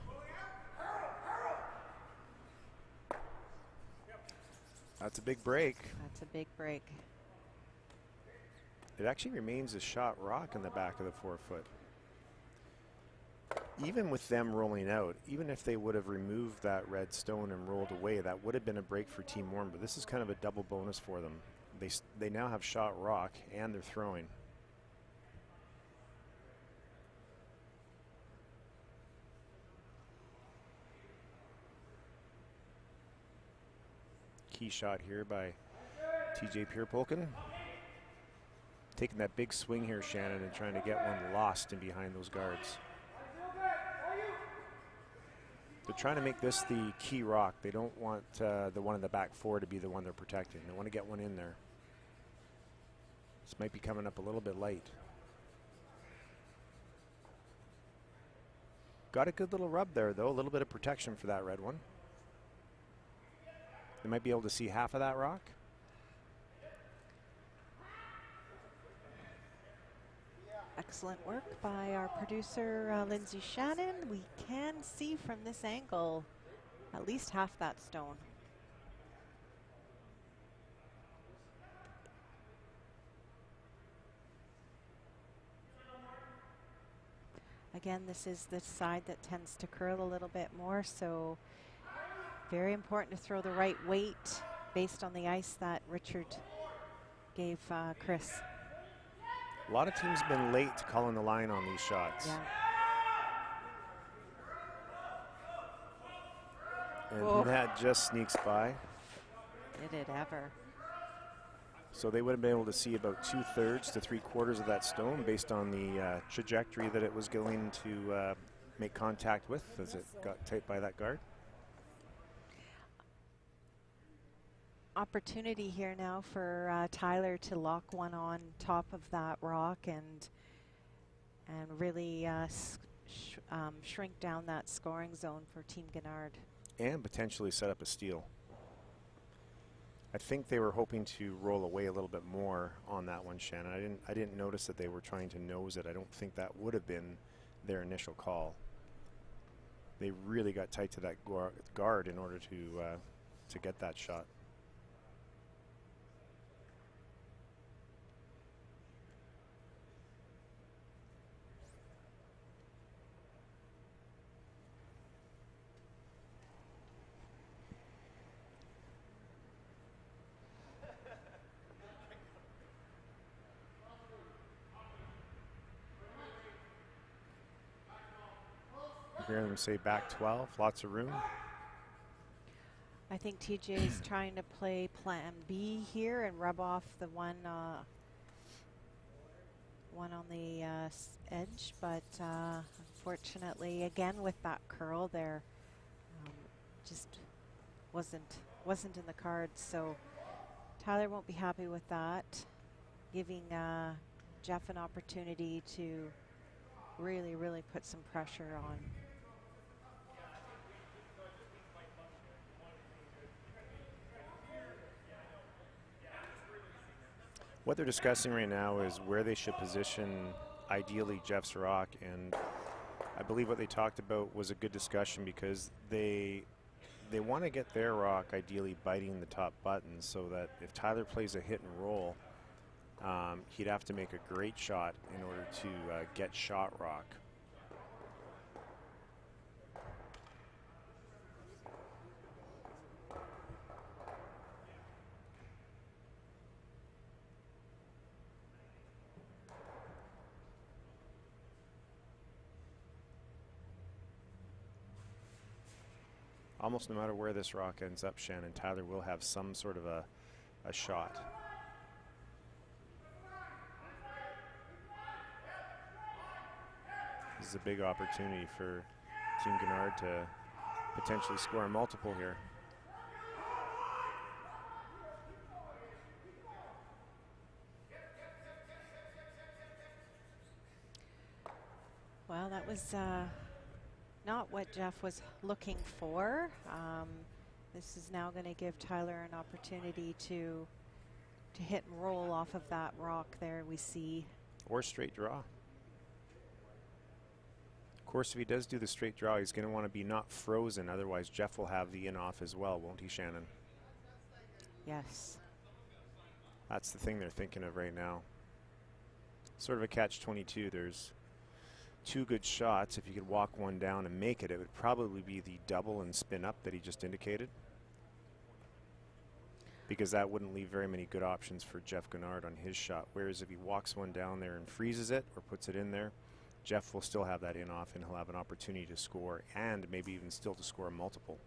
That's a big break. That's a big break. It actually remains a shot rock in the back of the forefoot. Even with them rolling out, even if they would have removed that red stone and rolled away, that would have been a break for Team Orme, but this is kind of a double bonus for them. They now have shot rock and they're throwing. Key shot here by TJ Pierpolkin. Taking that big swing here, Shannon, and trying to get one lost in behind those guards. They're trying to make this the key rock. They don't want the one in the back four to be the one they're protecting. They want to get one in there. This might be coming up a little bit light. Got a good little rub there, though. A little bit of protection for that red one. They might be able to see half of that rock. Excellent work by our producer, Lindsay Shannon. We can see from this angle at least half that stone. again, this is the side that tends to curl a little bit more, so very important to throw the right weight based on the ice that Richard gave Chris. A lot of teams have been late calling the line on these shots. Yeah. And that just sneaks by. Did it ever. So they would have been able to see about 2/3 to 3/4 of that stone based on the trajectory that it was going to make contact with as it got tight by that guard. Opportunity here now for Tyler to lock one on top of that rock and really shrink down that scoring zone for Team Guignard. And potentially set up a steal. I think they were hoping to roll away a little bit more on that one, Shannon. I didn't notice that they were trying to nose it. I don't think that would have been their initial call. They really got tight to that guard in order to get that shot. Hearing them say back 12, lots of room. I think TJ is trying to play plan B here and rub off the one on the edge, but unfortunately, again with that curl there, just wasn't in the cards. So Tyler won't be happy with that, giving Jeff an opportunity to really put some pressure on. What they're discussing right now is where they should position ideally Jeff's rock, and I believe what they talked about was a good discussion because they want to get their rock ideally biting the top button so that if Tyler plays a hit and roll, he'd have to make a great shot in order to get shot rock. Almost no matter where this rock ends up, Shannon, Tyler will have some sort of a shot. This is a big opportunity for Team Guignard to potentially score a multiple here. Well, that was not what Jeff was looking for. This is now going to give Tyler an opportunity to hit and roll off of that rock there we see. Or straight draw. Of course, if he does do the straight draw, he's going to want to be not frozen. Otherwise, Jeff will have the in off as well, won't he, Shannon? Yes. That's the thing they're thinking of right now. Sort of a catch-22. There's two good shots. If you could walk one down and make it, it would probably be the double and spin up that he just indicated, because that wouldn't leave very many good options for Jeff Guignard on his shot. Whereas if he walks one down there and freezes it or puts it in there, Jeff will still have that in off and he'll have an opportunity to score and maybe even still to score a multiple.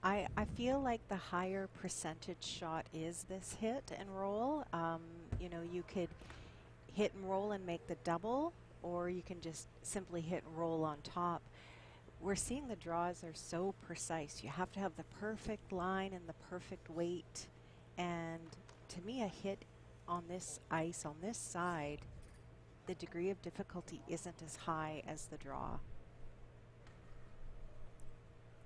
I feel like the higher percentage shot is this hit and roll. You know, you could hit and roll and make the double, or you can just simply hit and roll on top. We're seeing the draws are so precise. You have to have the perfect line and the perfect weight. And to me, a hit on this ice, on this side, the degree of difficulty isn't as high as the draw.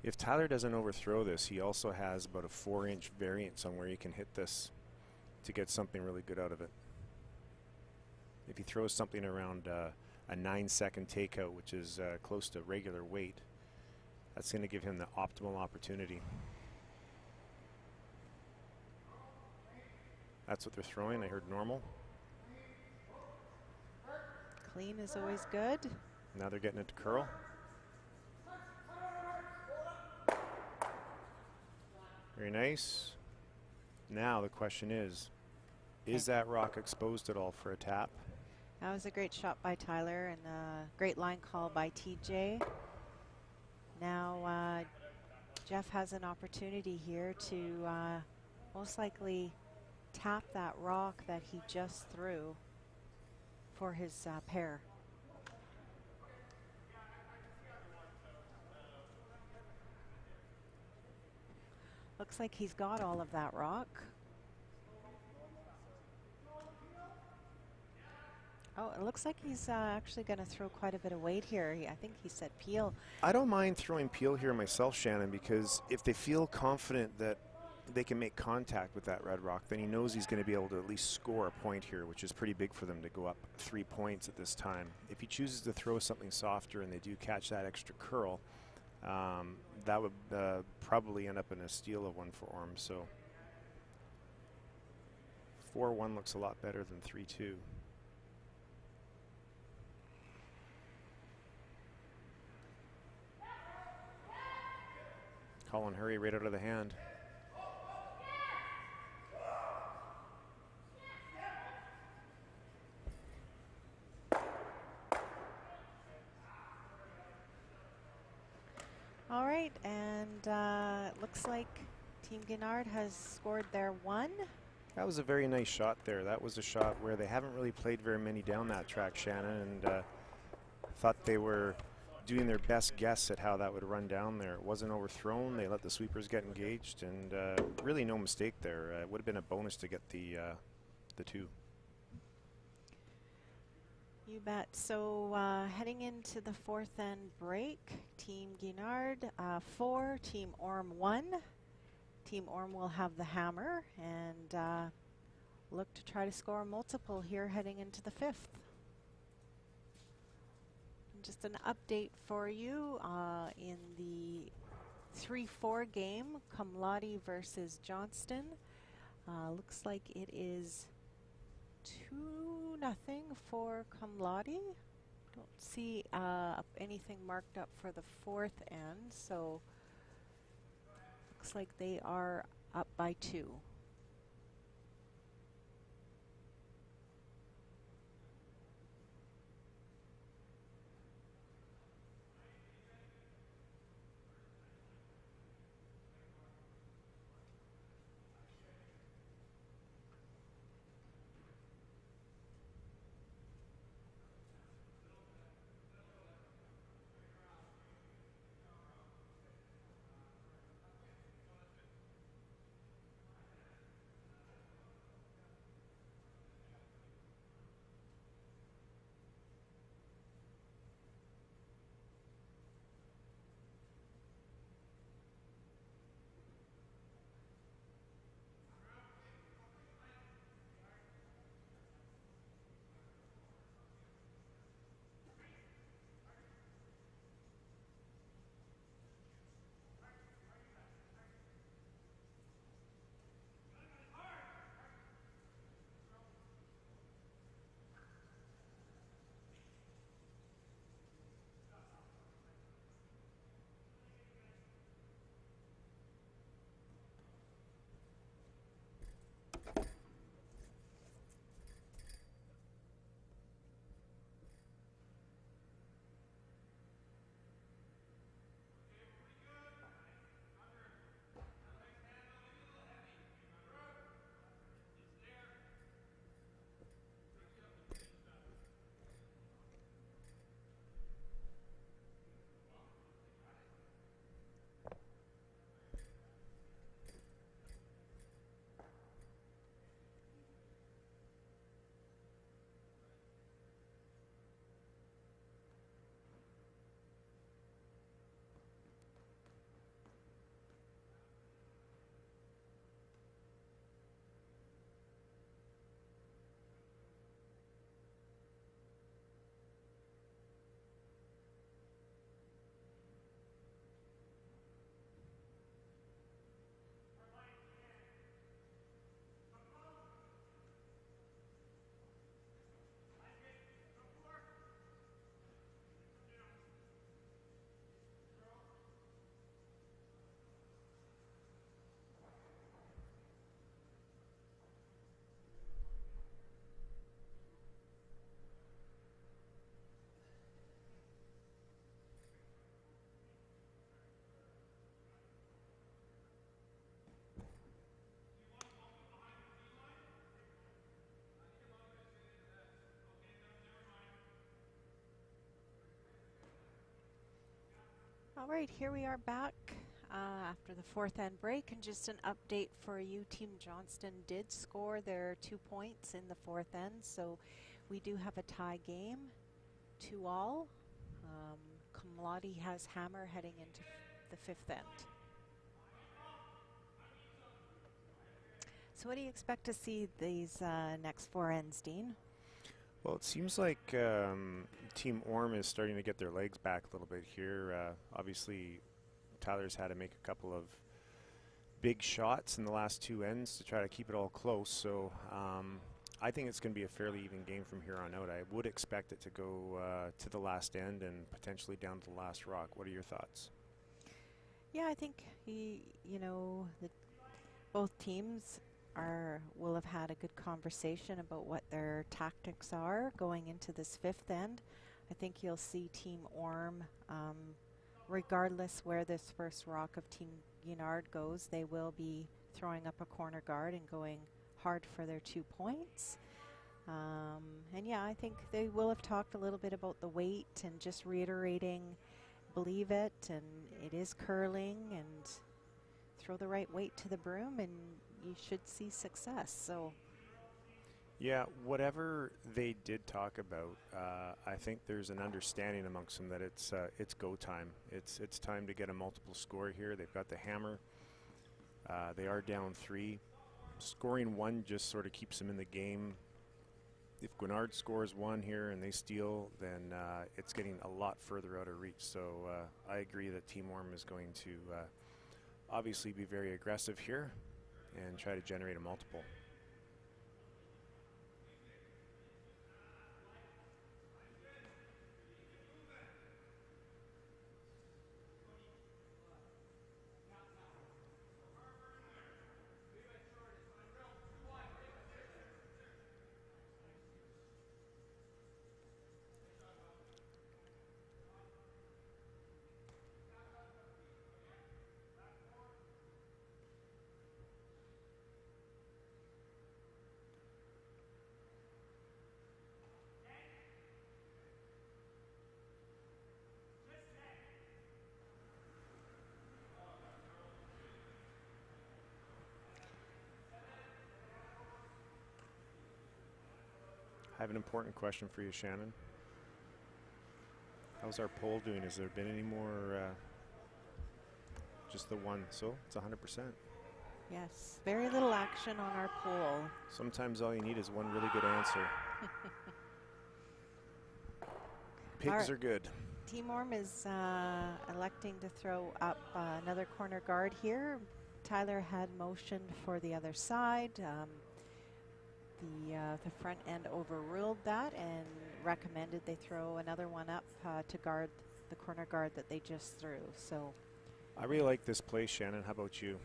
If Tyler doesn't overthrow this, he also has about a 4-inch variance on where he can hit this to get something really good out of it. If he throws something around a 9-second takeout, which is close to regular weight, that's going to give him the optimal opportunity. That's what they're throwing. I heard normal. Clean is always good. Now they're getting it to curl. Very nice. Now the question is that rock exposed at all for a tap? That was a great shot by Tyler and a great line call by TJ. Now Jeff has an opportunity here to most likely tap that rock that he just threw for his pair. Looks like he's got all of that rock. Oh, it looks like he's actually going to throw quite a bit of weight here. I think he said peel. I don't mind throwing peel here myself, Shannon, because if they feel confident that they can make contact with that red rock, then he knows he's going to be able to at least score a point here, which is pretty big for them to go up 3 points at this time. If he chooses to throw something softer and they do catch that extra curl, that would probably end up in a steal of one for Orme. So 4-1 looks a lot better than 3-2. Colin Hurry right out of the hand. All right, and it looks like Team Guignard has scored their one. That was a very nice shot there. That was a shot where they haven't really played very many down that track, Shannon, and thought they were doing their best guess at how that would run down there. It wasn't overthrown. They let the sweepers get engaged, and really no mistake there. It would have been a bonus to get the two. You bet. So heading into the fourth end break, Team Guignard 4, Team Orme 1. Team Orme will have the hammer and look to try to score multiple here heading into the fifth. Just an update for you in the 3-4 game, Cumlotty versus Johnston. Looks like it is 2-0 for Cumlotty. Don't see anything marked up for the fourth end, so looks like they are up by 2. All right, here we are back after the fourth end break, and just an update for you. Team Johnston did score their 2 points in the fourth end, so we do have a tie game, 2-all. Kamladi has hammer heading into the fifth end. So what do you expect to see these next 4 ends, Dean? Well, it seems like Team Orme is starting to get their legs back a little bit here. Obviously, Tyler's had to make a couple of big shots in the last 2 ends to try to keep it all close. So I think it's going to be a fairly even game from here on out. I would expect it to go to the last end and potentially down to the last rock. What are your thoughts? Yeah, I think both teams will have had a good conversation about what their tactics are going into this fifth end. I think you'll see Team Orme, regardless where this first rock of Team Guignard goes, they will be throwing up a corner guard and going hard for their 2 points. And yeah, I think they will have talked a little bit about the weight and just reiterating, believe it, and it is curling, and throw the right weight to the broom and you should see success. So yeah, whatever they did talk about, I think there's an understanding amongst them that it's go time. It's time to get a multiple score here. They've got the hammer. They are down 3. Scoring 1 just sort of keeps them in the game. If Guignard scores 1 here and they steal, then it's getting a lot further out of reach. So I agree that Team Orme is going to obviously be very aggressive here and try to generate a multiple. I have an important question for you, Shannon. How's our poll doing? Has there been any more? Just the one, so it's 100%. yes, very little action on our poll. Sometimes all you need is one really good answer. Pigs are good. Team Orme is electing to throw up another corner guard here. Tyler had motioned for the other side. The front end overruled that and recommended they throw another one up to guard the corner guard that they just threw. So I really like this play, Shannon. How about you?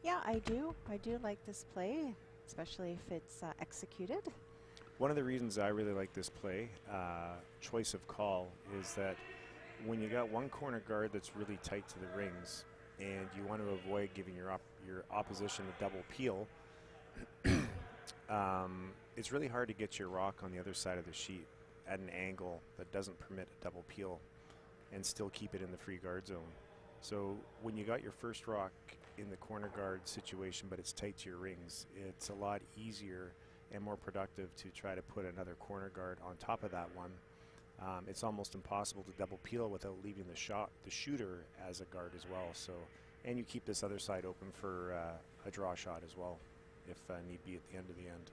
yeah, I do like this play, especially if it's executed. One of the reasons I really like this play, choice of call, is that when you got one corner guard that's really tight to the rings and you want to avoid giving your opposition a double peel, it's really hard to get your rock on the other side of the sheet at an angle that doesn't permit a double peel and still keep it in the free guard zone. So when you got your first rock in the corner guard situation but it's tight to your rings, it's a lot easier and more productive to try to put another corner guard on top of that one. It's almost impossible to double peel without leaving the shooter as a guard as well. So, and you keep this other side open for a draw shot as well, if need be at the end of the end.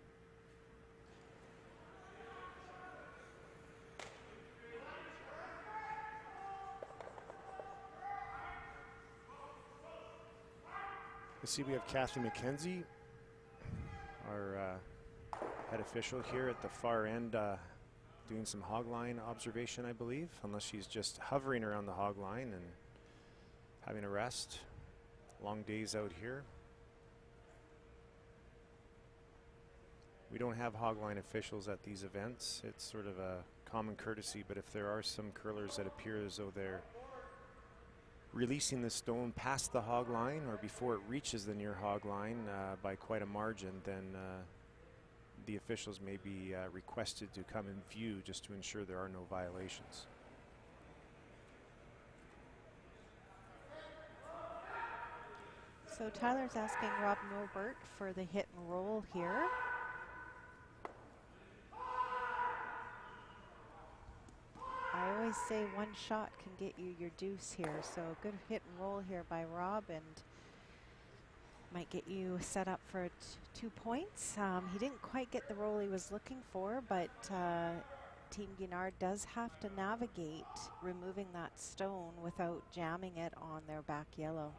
You see we have Kathy McKenzie, our head official here at the far end, doing some hog line observation, I believe, unless she's just hovering around the hog line and having a rest. Long days out here. We don't have hog line officials at these events. It's sort of a common courtesy, but if there are some curlers that appear as though they're releasing the stone past the hog line or before it reaches the near hog line by quite a margin, then the officials may be requested to come in view just to ensure there are no violations. So Tyler's asking Rob Norbert for the hit and roll here. I always say one shot can get you your deuce here. So good hit and roll here by Rob, and might get you set up for 2 points. He didn't quite get the roll he was looking for, but Team Guignard does have to navigate removing that stone without jamming it on their back yellow.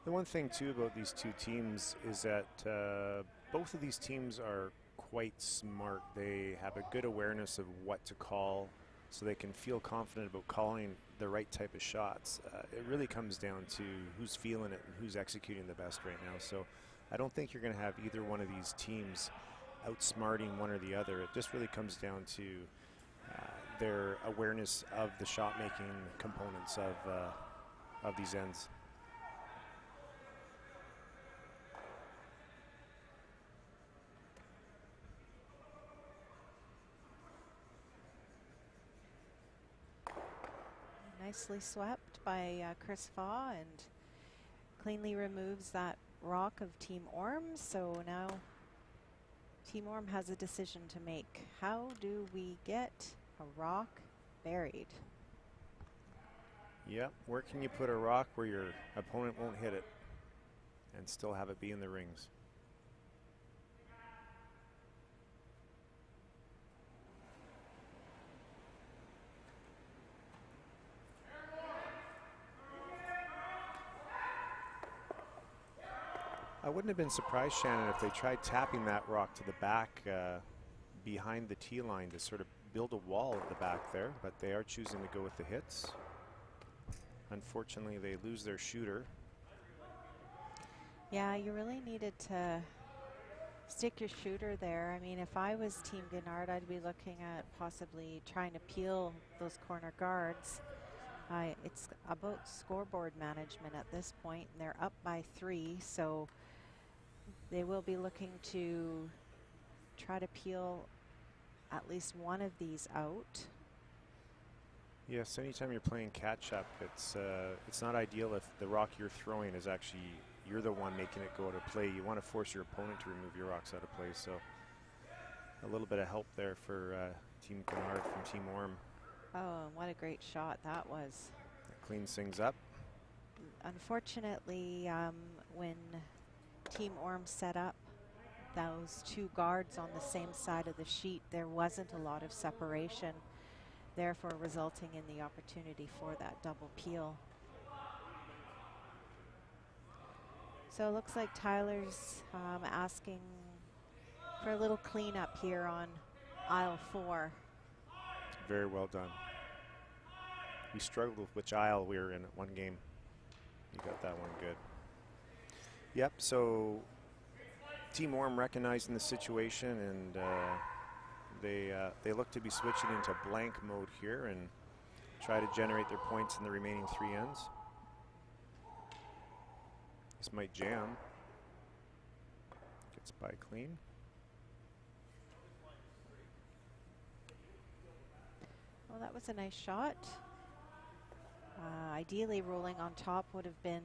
The one thing too about these two teams is that both of these teams are quite smart. They have a good awareness of what to call, so they can feel confident about calling the right type of shots. It really comes down to who's feeling it and who's executing the best right now. So I don't think you're going to have either one of these teams outsmarting one or the other. It just really comes down to their awareness of the shot making components of these ends. Nicely swept by Chris Faw, and cleanly removes that rock of Team Orme. So now Team Orme has a decision to make. How do we get a rock buried? Yep, where can you put a rock where your opponent won't hit it and still have it be in the rings? I wouldn't have been surprised, Shannon, if they tried tapping that rock to the back behind the tee line to sort of build a wall at the back there, but they are choosing to go with the hits. Unfortunately, they lose their shooter. Yeah, you really needed to stick your shooter there. I mean, if I was Team Guignard, I'd be looking at possibly trying to peel those corner guards. It's about scoreboard management at this point, and they're up by 3, so they will be looking to try to peel at least one of these out. Yes, anytime you're playing catch up, it's not ideal if the rock you're throwing is actually you're the one making it go out of play. You want to force your opponent to remove your rocks out of play. So a little bit of help there for Team Guignard from Team Orme. Oh, and what a great shot that was. That cleans things up. Unfortunately, when Team Orme set up those 2 guards on the same side of the sheet, there wasn't a lot of separation, therefore resulting in the opportunity for that double peel. So it looks like Tyler's asking for a little cleanup here on aisle 4. Very well done. We struggled with which aisle we were in at one game. You got that one good. Yep, so Team Orme recognizing the situation, and they look to be switching into blank mode here and try to generate their points in the remaining 3 ends. This might jam. Gets by clean. Well, that was a nice shot. Ideally, rolling on top would have been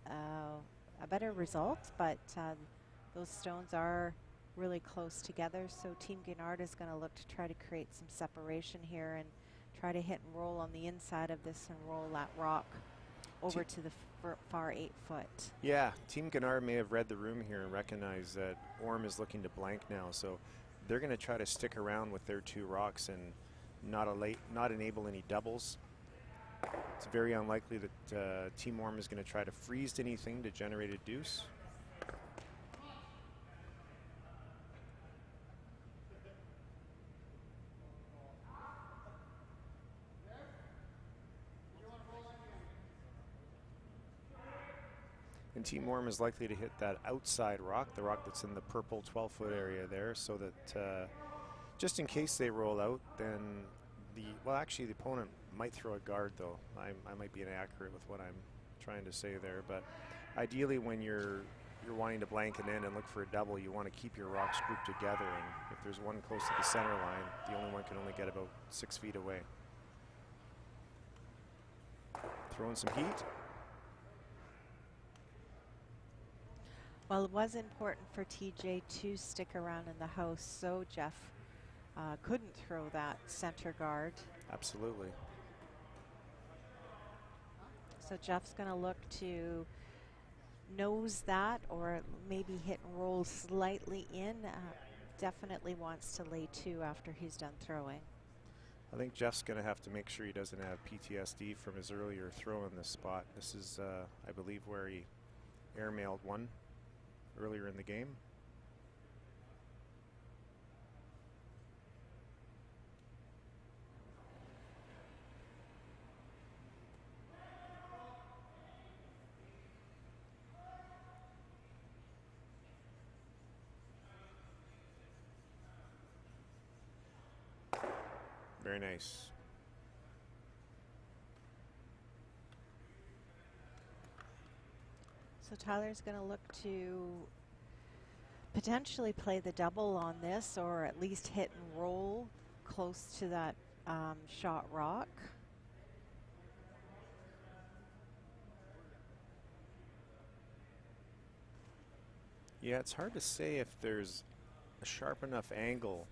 a better result, but those stones are really close together, so Team Guignard is going to look to try to create some separation here and try to hit and roll on the inside of this and roll that rock over to the far 8 foot. Yeah, Team Guignard may have read the room here and recognized that Orme is looking to blank now, so they're going to try to stick around with their 2 rocks and not enable any doubles. It's very unlikely that Team Orme is going to try to freeze anything to generate a deuce. And Team Orme is likely to hit that outside rock, the rock that's in the purple 12-foot area there, so that just in case they roll out, then actually the opponent might throw a guard though. I might be inaccurate with what I'm trying to say there, but ideally when you're wanting to blank an end and look for a double, you want to keep your rocks grouped together, and if there's one close to the center line, the only one can only get about 6 feet away. Throwing some heat. Well, it was important for TJ to stick around in the house, so Jeff couldn't throw that center guard. Absolutely. So Jeff's going to look to nose that or maybe hit and roll slightly in. Definitely wants to lay 2 after he's done throwing. I think Jeff's going to have to make sure he doesn't have PTSD from his earlier throw in this spot. This is, I believe, where he airmailed one earlier in the game. Very nice. So Tyler's going to look to potentially play the double on this, or at least hit and roll close to that shot rock. Yeah, it's hard to say if there's a sharp enough angle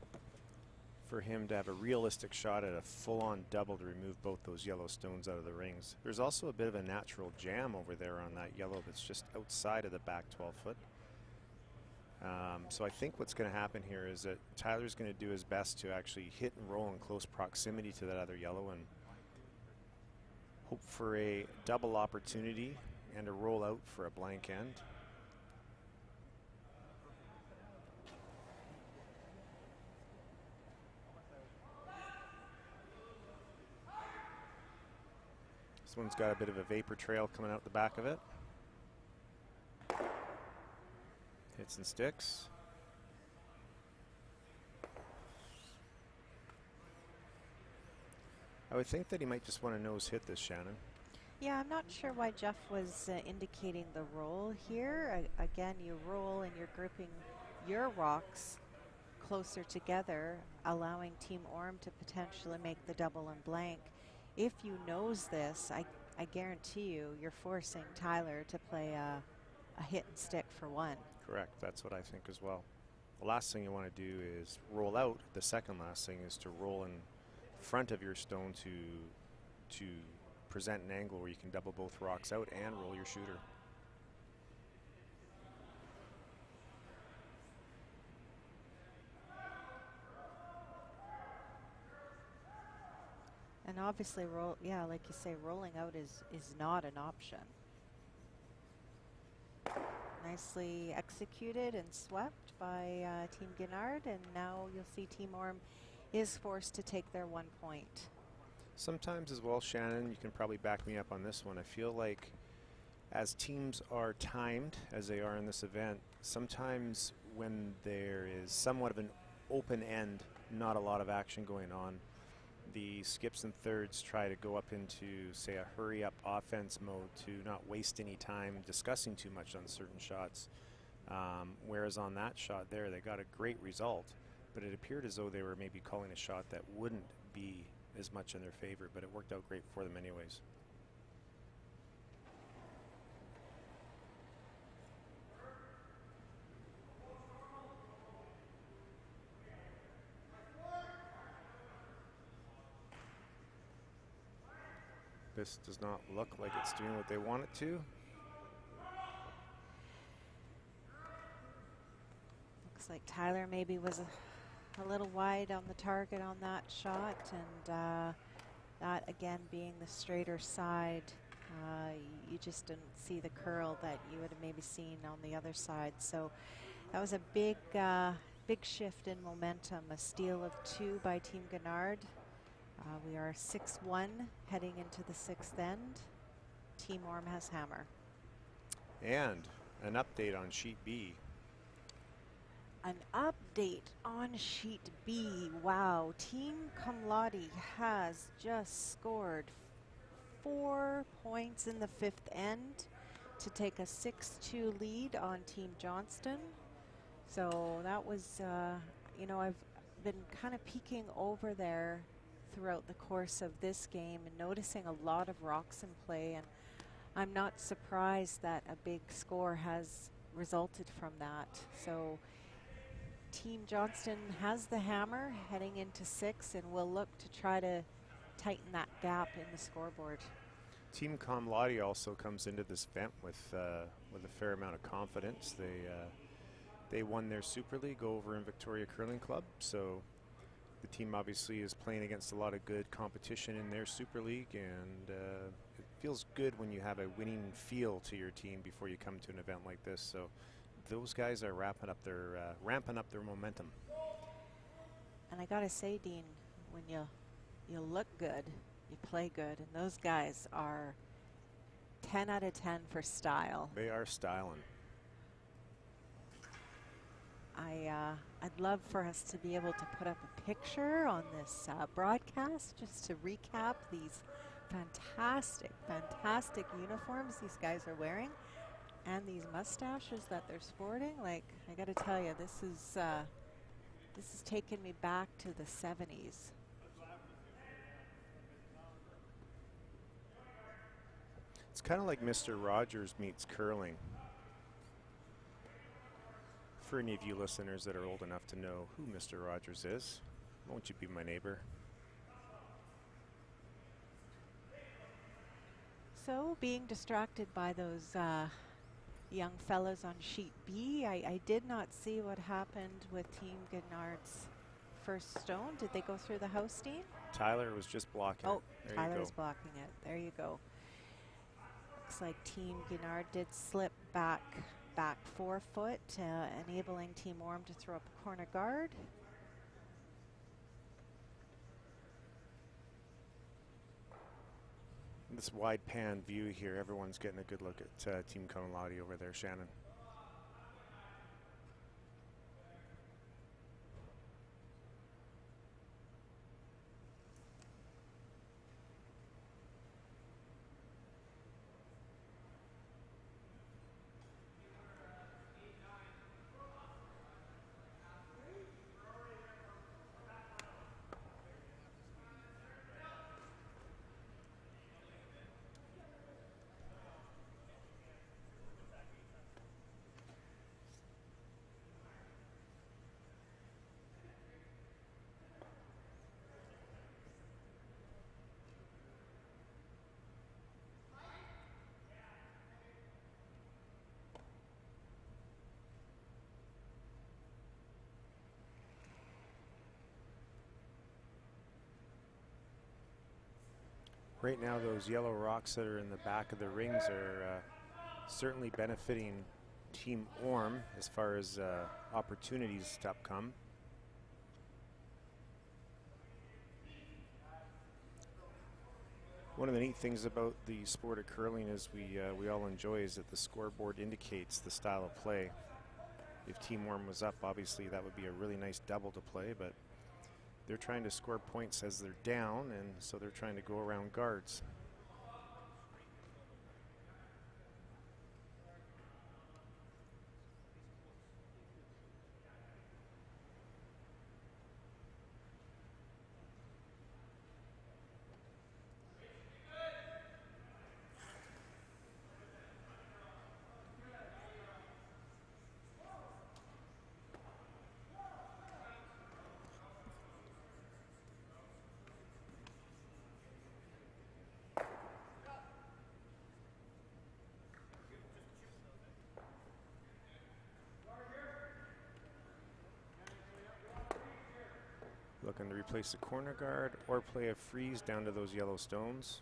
for him to have a realistic shot at a full-on double to remove both those yellow stones out of the rings. There's also a bit of a natural jam over there on that yellow that's just outside of the back 12 foot. So I think what's going to happen here is that Tyler's going to do his best to actually hit and roll in close proximity to that other yellow and hope for a double opportunity and a roll out for a blank end. This one's got a bit of a vapor trail coming out the back of it. Hits and sticks. I would think that he might just want to nose hit this, Shannon. Yeah, I'm not sure why Jeff was indicating the roll here. Again, you roll and you're grouping your rocks closer together, allowing Team Orme to potentially make the double and blank. If you nose this, I guarantee you, you're forcing Tyler to play a hit and stick for 1. Correct, that's what I think as well. The last thing you want to do is roll out. The second last thing is to roll in front of your stone to present an angle where you can double both rocks out and roll your shooter. And obviously, like you say, rolling out is not an option. Nicely executed and swept by Team Guignard, and now you'll see Team Orme is forced to take their 1 point. Sometimes as well, Shannon, you can probably back me up on this one. I feel like as teams are timed, as they are in this event, sometimes when there is somewhat of an open end, not a lot of action going on, the skips and thirds try to go up into, say, a hurry-up offense mode to not waste any time discussing too much on certain shots. Whereas on that shot there, they got a great result, but it appeared as though they were maybe calling a shot that wouldn't be as much in their favor, but it worked out great for them anyways. This does not look like it's doing what they want it to. Looks like Tyler maybe was a little wide on the target on that shot, and that again being the straighter side, you just didn't see the curl that you would have maybe seen on the other side. So that was a big shift in momentum, a steal of 2 by Team Guignard. We are 6-1 heading into the 6th end. Team Orme has hammer. And an update on sheet B. An update on sheet B. Wow, Team Kamladi has just scored 4 points in the 5th end to take a 6-2 lead on Team Johnston. So that was, I've been kind of peeking over there throughout the course of this game and noticing a lot of rocks in play, and I'm not surprised that a big score has resulted from that. So Team Johnston has the hammer heading into 6, and will look to try to tighten that gap in the scoreboard. Team Kamladi also comes into this event with a fair amount of confidence. They won their Super League over in Victoria Curling Club, so the team obviously is playing against a lot of good competition in their Super League, and it feels good when you have a winning feel to your team before you come to an event like this. So those guys are ramping up their momentum. And I gotta say, Dean, when you look good, you play good, and those guys are 10 out of 10 for style. They are styling. I'd love for us to be able to put up a picture on this broadcast just to recap these fantastic, fantastic uniforms these guys are wearing, and these mustaches that they're sporting. Like, I got to tell you, this is taking me back to the 70s. It's kind of like Mr. Rogers meets curling. For any of you listeners that are old enough to know who Mr. Rogers is, won't you be my neighbor? So, being distracted by those young fellows on sheet B, I did not see what happened with Team Guignard's first stone. Did they go through the house, Dean? Tyler was just blocking. Oh, there Tyler was blocking it. There you go. Looks like Team Guignard did slip back 4 foot, enabling Team Orme to throw up a corner guard. This wide pan view here, everyone's getting a good look at Team Kamladi over there, Shannon. Right now, those yellow rocks that are in the back of the rings are certainly benefiting Team Orme as far as opportunities to come. One of the neat things about the sport of curling is we all enjoy is that the scoreboard indicates the style of play. If Team Orme was up, obviously that would be a really nice double to play, but they're trying to score points as they're down, and so they're trying to go around guards. Looking to replace the corner guard or play a freeze down to those yellow stones.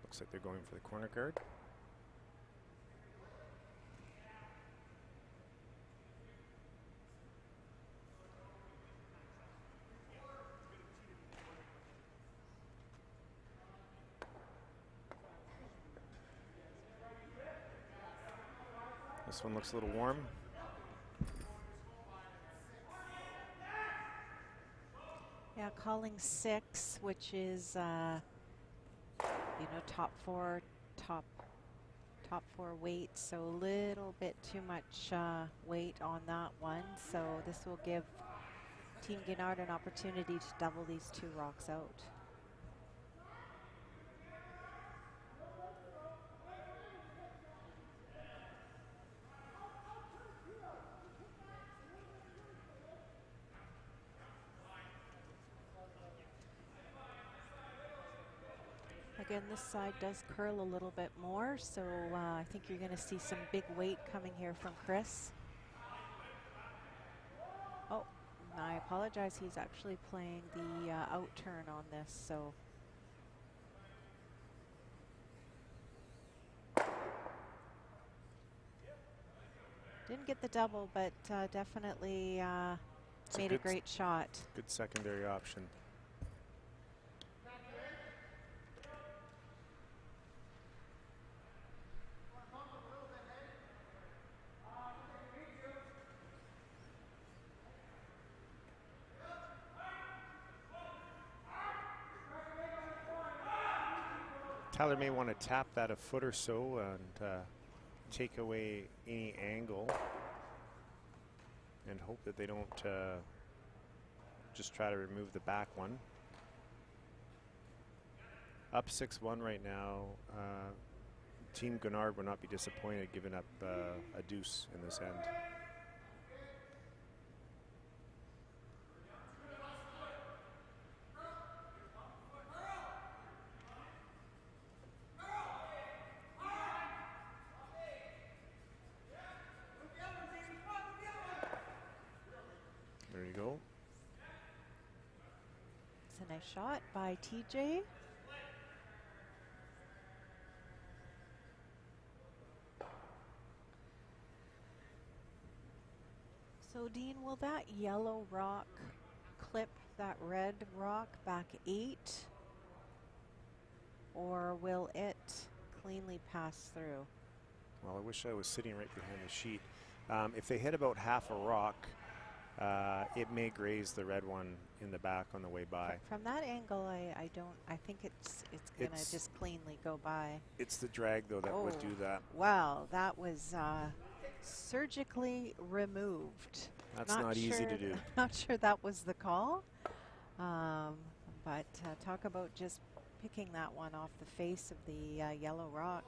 Looks like they're going for the corner guard. This one looks a little warm. Yeah, calling 6, which is top four weight, so a little bit too much weight on that one. So this will give Team Guignard an opportunity to double these 2 rocks out. again, this side does curl a little bit more, so I think you're going to see some big weight coming here from Chris. Oh, I apologize. He's actually playing the out turn on this, so. Didn't get the double, but definitely made a great shot. Good secondary option. Tyler may want to tap that a foot or so and take away any angle and hope that they don't just try to remove the back one. Up 6-1 right now. Team Guignard will not be disappointed giving up a deuce in this end. There you go. It's a nice shot by TJ. So Dean, will that yellow rock clip that red rock back 8? Or will it cleanly pass through? Well, I wish I was sitting right behind the sheet. If they hit about half a rock, it may graze the red one in the back on the way by. From that angle, I think it's gonna just cleanly go by. It's the drag though that would do that. Wow, that was surgically removed. That's not easy to do. Not sure that was the call, but talk about just picking that one off the face of the yellow rock.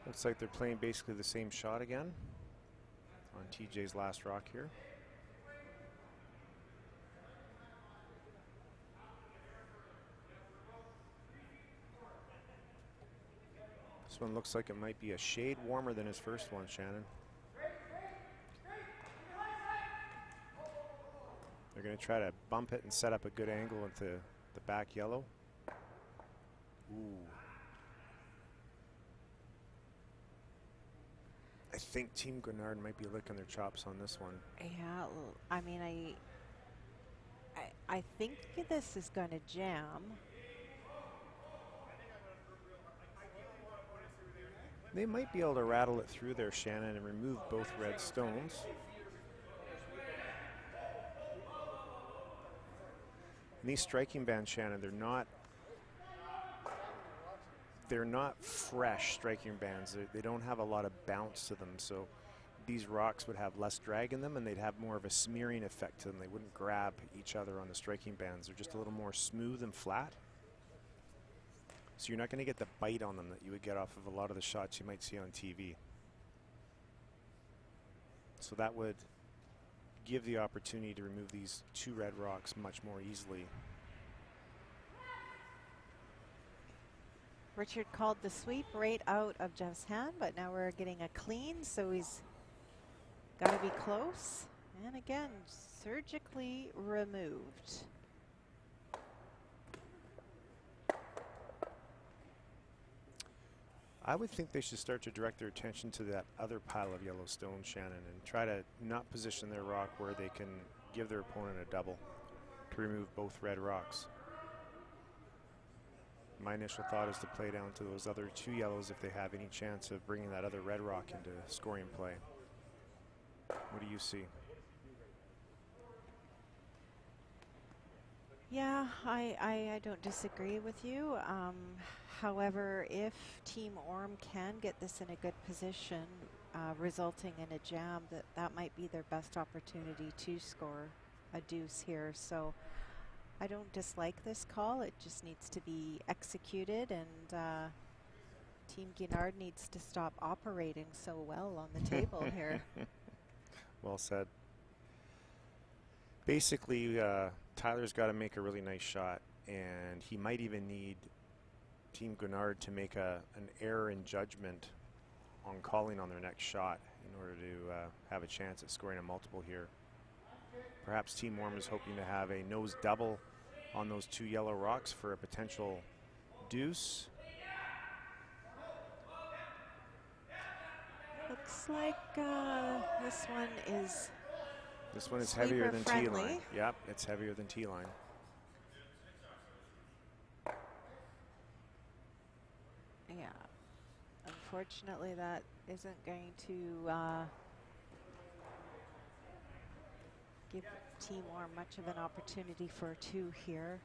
Looks like they're playing basically the same shot again on TJ's last rock here. This one looks like it might be a shade warmer than his first one, Shannon. They're going to try to bump it and set up a good angle into the back yellow. Ooh. I think Team Guignard might be licking their chops on this one. Yeah, I mean, I think this is going to jam. They might be able to rattle it through there, Shannon, and remove both red stones. And these striking bands, Shannon, they're not fresh striking bands. They don't have a lot of bounce to them, so these rocks would have less drag in them and they'd have more of a smearing effect to them. They wouldn't grab each other on the striking bands. They're just a little more smooth and flat. So you're not going to get the bite on them that you would get off of a lot of the shots you might see on TV. So that would give the opportunity to remove these two red rocks much more easily. Richard called the sweep right out of Jeff's hand, but now we're getting a clean, so he's got to be close. And again, surgically removed. I would think they should start to direct their attention to that other pile of yellow stones, Shannon, and try to not position their rock where they can give their opponent a double to remove both red rocks. My initial thought is to play down to those other two yellows if they have any chance of bringing that other red rock into scoring play. What do you see? Yeah, I don't disagree with you. However, if Team Orme can get this in a good position, resulting in a jam, that might be their best opportunity to score a deuce here. So I don't dislike this call. It just needs to be executed, and Team Guignard needs to stop operating so well on the table here. Well said. Basically, Tyler's got to make a really nice shot, and he might even need Team Guignard to make an error in judgment on calling on their next shot in order to have a chance at scoring a multiple here. Perhaps Team Orme is hoping to have a nose double on those 2 yellow rocks for a potential deuce. Looks like this one is heavier than friendly. T-line. Yep, it's heavier than T-line. Yeah. Unfortunately, that isn't going to give Team Orme much of an opportunity for a 2 here.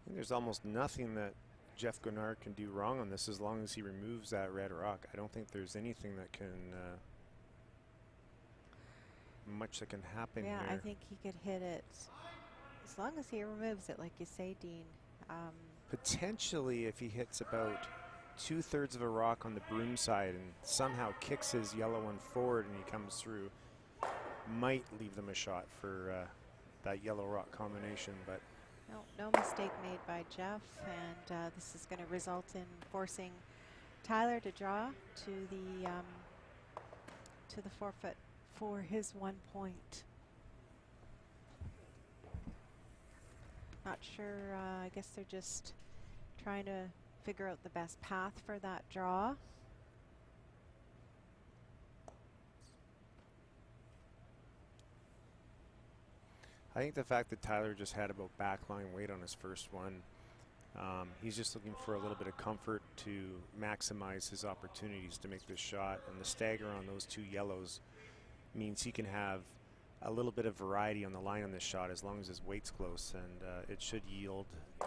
There's almost nothing that Jeff Guignard can do wrong on this as long as he removes that red rock. I don't think there's anything that can much that can happen here. Yeah, I think he could hit it as long as he removes it, like you say, Dean. Potentially, if he hits about 2/3 of a rock on the broom side and somehow kicks his yellow one forward and he comes through, might leave them a shot for that yellow rock combination, but no mistake made by Jeff, and this is going to result in forcing Tyler to draw to the forfeit for his 1 point. Not sure, I guess they're just trying to figure out the best path for that draw. I think the fact that Tyler just had about backline weight on his first one, he's just looking for a little bit of comfort to maximize his opportunities to make this shot, and the stagger on those 2 yellows means he can have a little bit of variety on the line on this shot as long as his weight's close, and it should yield a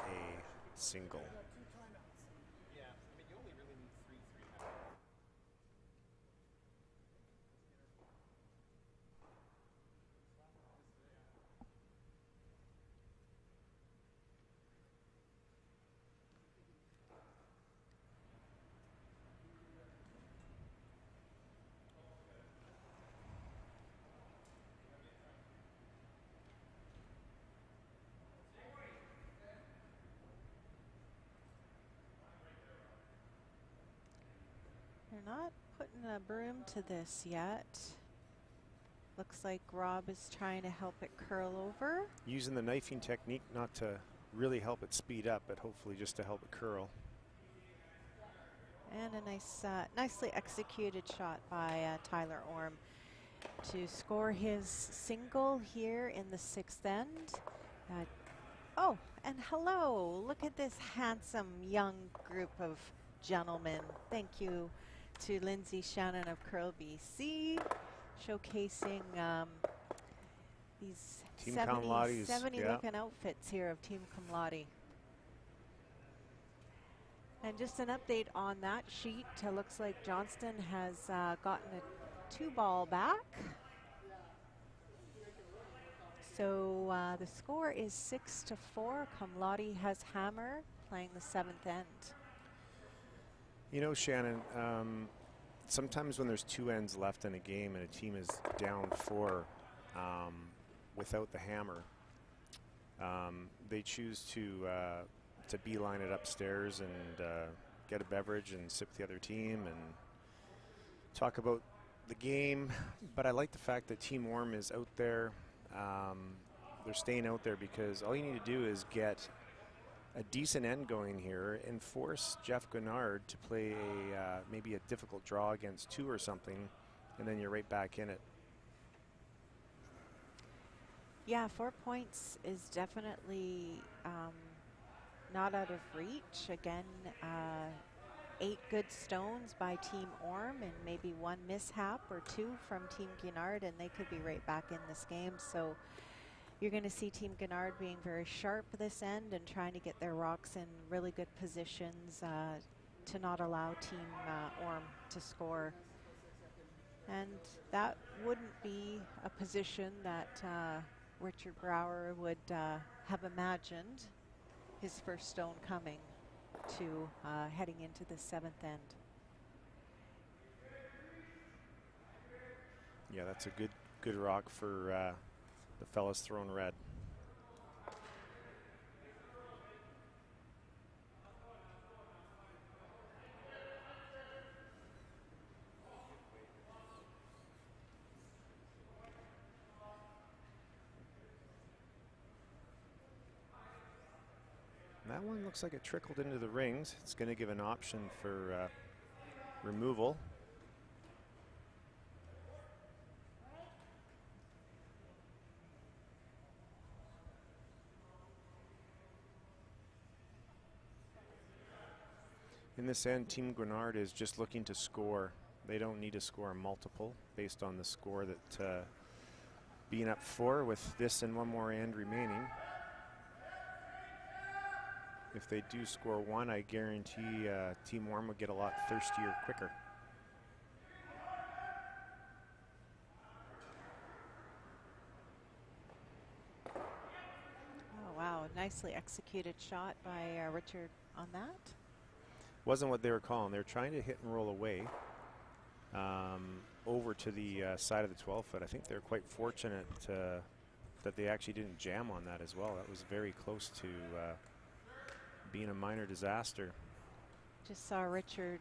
single. They're not putting a broom to this yet. Looks like Rob is trying to help it curl over. Using the knifing technique not to really help it speed up, but hopefully just to help it curl. And a nice, nicely executed shot by Tyler Orme to score his single here in the 6th end. Oh, and hello, look at this handsome young group of gentlemen. Thank you to Lindsay Shannon of Curl BC, showcasing these 70 looking outfits here of Team Cum Laude. And just an update on that sheet, looks like Johnston has gotten a 2-ball back. So the score is 6-4. Cum Laude has hammer playing the 7th end. You know, Shannon, sometimes when there's 2 ends left in a game and a team is down 4 without the hammer, they choose to beeline it upstairs and get a beverage and sip with the other team and talk about the game. But I like the fact that Team Orme is out there. They're staying out there because all you need to do is get a decent end going here and force Jeff Guignard to play maybe a difficult draw against 2 or something, and then you're right back in it. Yeah, 4 points is definitely not out of reach. Again, 8 good stones by Team Orme and maybe 1 mishap or 2 from Team Guignard, and they could be right back in this game. So you're going to see Team Guignard being very sharp this end and trying to get their rocks in really good positions to not allow Team Orme to score. And that wouldn't be a position that Richard Brower would have imagined his first stone coming to heading into the 7th end. Yeah, that's a good rock for the fellas throwing red. That one looks like it trickled into the rings. It's going to give an option for removal. In this end, Team Guignard is just looking to score. They don't need to score a multiple based on the score that being up 4 with this and one more end remaining. If they do score 1, I guarantee Team Orme will get a lot thirstier quicker. Oh, wow. Nicely executed shot by Richard on that. Wasn't what they were calling. They were trying to hit and roll away over to the side of the 12 foot. I think they're quite fortunate that they actually didn't jam on that as well. That was very close to being a minor disaster. Just saw Richard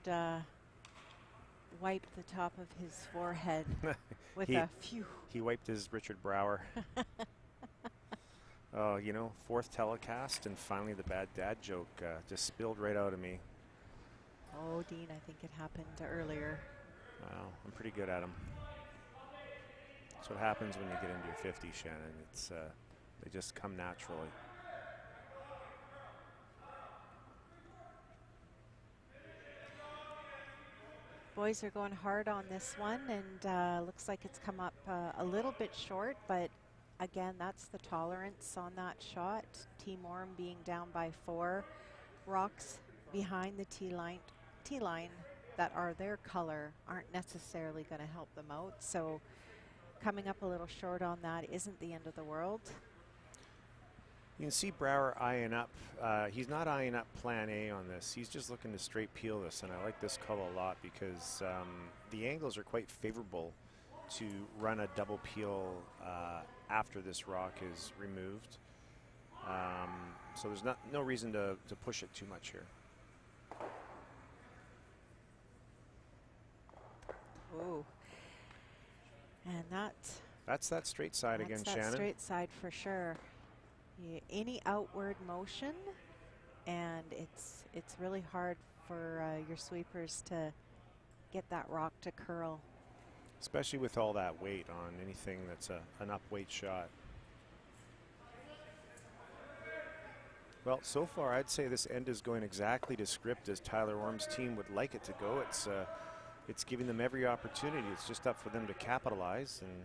wipe the top of his forehead with a phew. He wiped his Richard Brower. Oh, you know, 4th telecast and finally the bad dad joke just spilled right out of me. Oh, Dean, I think it happened earlier. Wow, I'm pretty good at them. That's what happens when you get into your 50s, Shannon. It's they just come naturally. Boys are going hard on this one, and looks like it's come up a little bit short, but again, that's the tolerance on that shot. Team Orme being down by 4. Rocks behind the tee line that are their color aren't necessarily going to help them out, so coming up a little short on that isn't the end of the world. You can see Brower eyeing up. He's not eyeing up plan A on this. He's just looking to straight peel this, and I like this call a lot because the angles are quite favorable to run a double peel after this rock is removed. So there's no reason to push it too much here. Ooh. And that's that straight side again, that Shannon. Straight side for sure. Any outward motion, and it's really hard for your sweepers to get that rock to curl. Especially with all that weight on anything that's an up weight shot. Well, so far I'd say this end is going exactly to script as Tyler Orme's team would like it to go. It's giving them every opportunity. It's just up for them to capitalize, and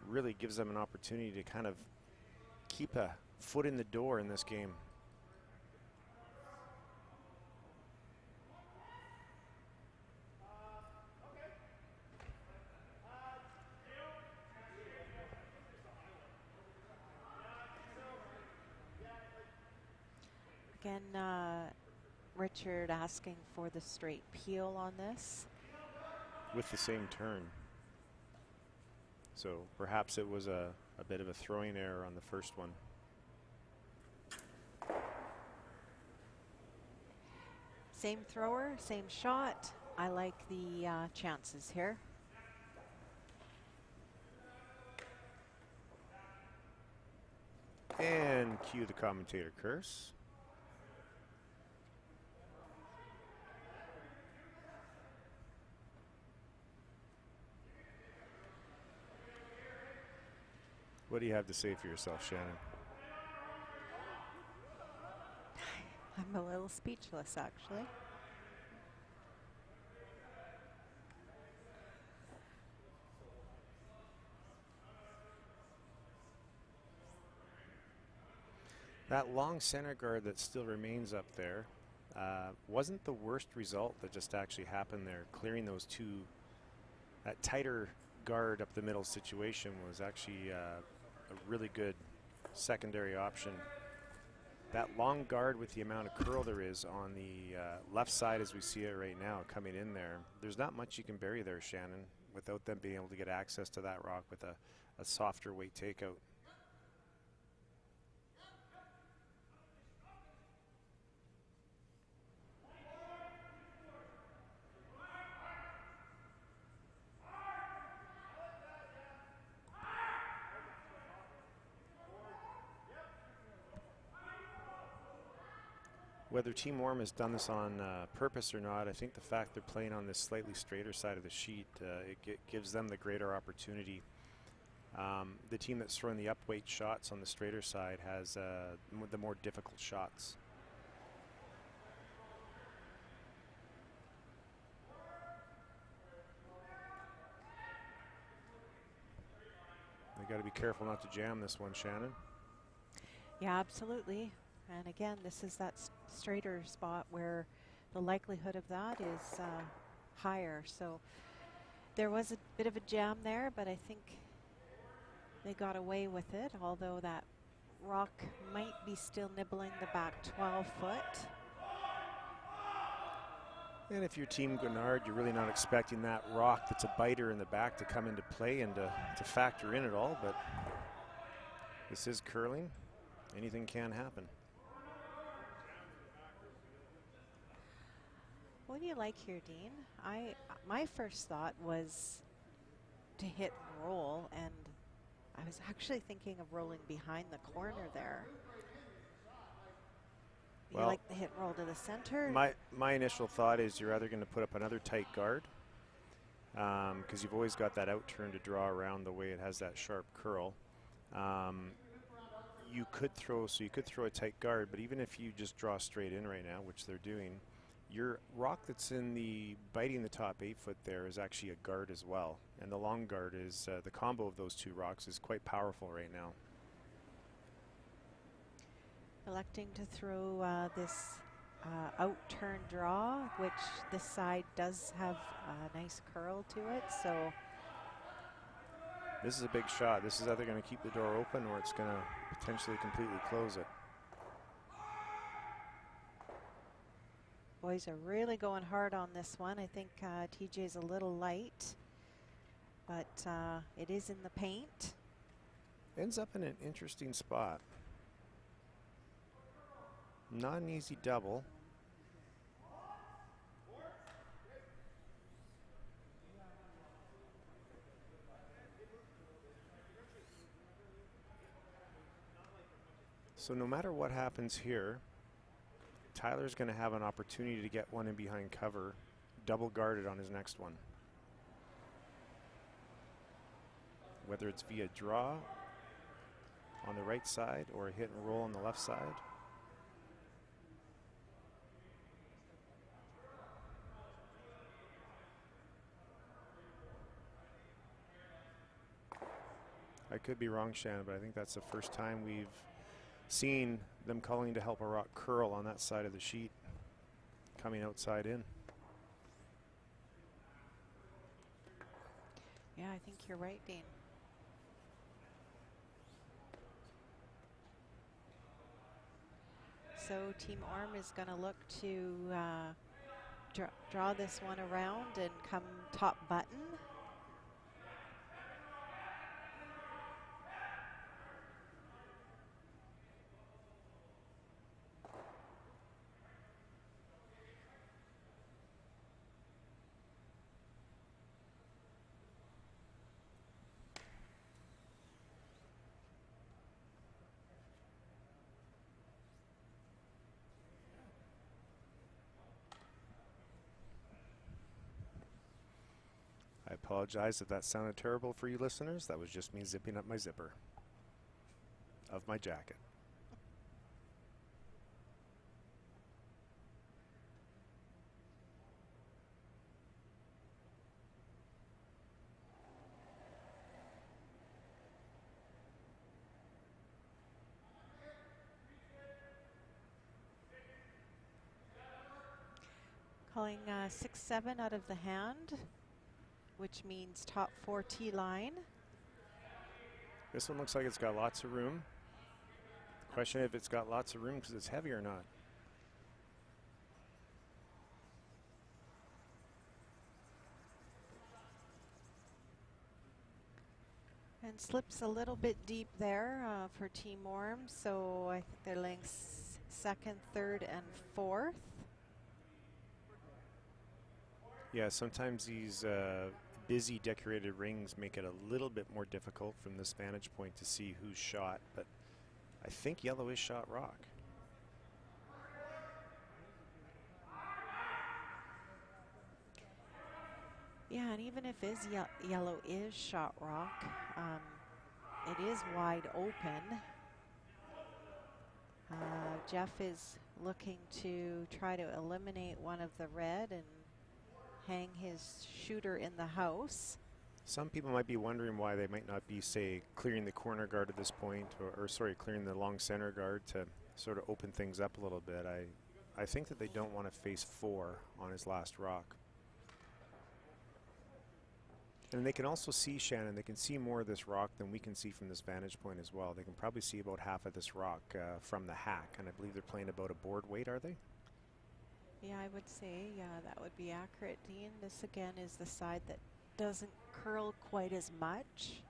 really gives them an opportunity to kind of keep a foot in the door in this game. Again, Richard asking for the straight peel on this. With the same turn. So perhaps it was a bit of a throwing error on the first one. Same thrower, same shot. I like the chances here. And cue the commentator curse. What do you have to say for yourself, Shannon? I'm a little speechless, actually. That long center guard that still remains up there, Wasn't the worst result that just actually happened there. Clearing those two, that tighter guard up the middle situation was actually a really good secondary option. That long guard with the amount of curl there is on the left side as we see it right now coming in there, there's not much you can bury there, Shannon, without them being able to get access to that rock with a softer weight takeout. Whether Team Orme has done this on purpose or not, I think the fact they're playing on this slightly straighter side of the sheet, it gives them the greater opportunity. The team that's throwing the upweight shots on the straighter side has the more difficult shots. They got to be careful not to jam this one, Shannon. Yeah, absolutely. And again, this is that straighter spot where the likelihood of that is higher. So there was a bit of a jam there, but I think they got away with it, although that rock might be still nibbling the back 12 foot. And if you're Team Guignard, you're really not expecting that rock that's a biter in the back to come into play and to factor in at all, but this is curling. Anything can happen. What do you like here, Dean? My first thought was to hit and roll, and I was actually thinking of rolling behind the corner there. You Well, like the hit and roll to the center? My initial thought is you're either going to put up another tight guard, because you've always got that out turn to draw around the way it has that sharp curl. You could throw a tight guard, but even if you just draw straight in right now, which they're doing, your rock that's biting the top 8 foot there is actually a guard as well. And the long guard is, the combo of those two rocks is quite powerful right now. Electing to throw this out turn draw, which this side does have a nice curl to it, so. This is a big shot. This is either going to keep the door open or it's going to potentially completely close it. Boys are really going hard on this one. I think TJ's a little light, but it is in the paint. Ends up in an interesting spot. Not an easy double. So no matter what happens here, Tyler's going to have an opportunity to get one in behind cover, double guarded on his next one. Whether it's via draw on the right side or a hit and roll on the left side. I could be wrong, Shannon, but I think that's the first time we've seen them calling to help a rock curl on that side of the sheet, coming outside in. Yeah, I think you're right, Dean. So Team Orme is going to look to draw this one around and come top button. I apologize if that sounded terrible for you listeners. That was just me zipping up my zipper of my jacket. Calling 6-7 out of the hand, which means top 4 tee line. This one looks like it's got lots of room. Question if it's got lots of room because it's heavy or not. And slips a little bit deep there for Team Orme, so I think they're laying second, third, and fourth. Yeah, sometimes these busy decorated rings make it a little bit more difficult from this vantage point to see who's shot, but I think yellow is shot rock. Yeah, and even if yellow is shot rock, it is wide open. Jeff is looking to try to eliminate one of the red and hang his shooter in the house. Some people might be wondering why they might not be, say, clearing the corner guard at this point, or sorry, clearing the long center guard to sort of open things up a little bit. I think that they don't want to face 4 on his last rock. And they can also see, Shannon, they can see more of this rock than we can see from this vantage point as well. They can probably see about half of this rock from the hack, and I believe they're playing about a board weight, are they? Yeah, I would say, yeah, that would be accurate, Dean. This again is the side that doesn't curl quite as much.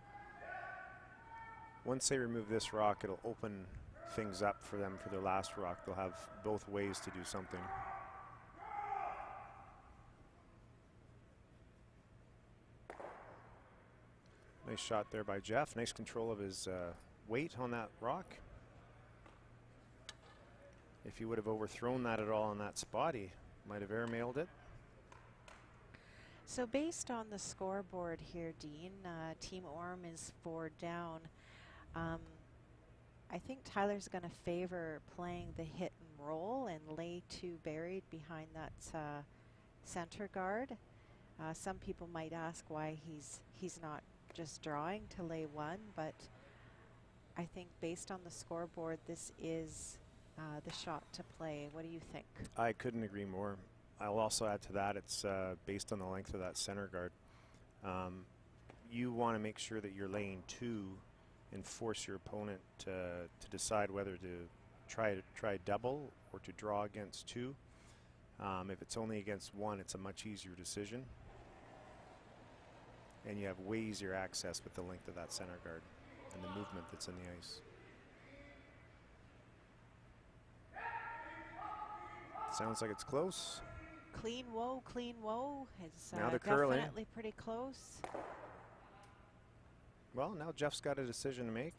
Once they remove this rock, it'll open things up for them for their last rock. They'll have both ways to do something. Nice shot there by Jeff. Nice control of his weight on that rock. If he would have overthrown that at all on that spot, he might have airmailed it. So based on the scoreboard here, Dean, Team Orme is 4 down. I think Tyler's going to favor playing the hit and roll and lay 2 buried behind that center guard. Some people might ask why he's not just drawing to lay 1, but I think based on the scoreboard, this is the shot to play. What do you think? I couldn't agree more. I'll also add to that, it's based on the length of that center guard. You want to make sure that you're laying 2 and force your opponent to decide whether to try double or to draw against 2. If it's only against 1, it's a much easier decision. And you have way easier access with the length of that center guard and the movement that's in the ice. Sounds like it's close. Clean whoa, clean whoa. It's now they're curling. Definitely pretty close. Well, now Jeff's got a decision to make.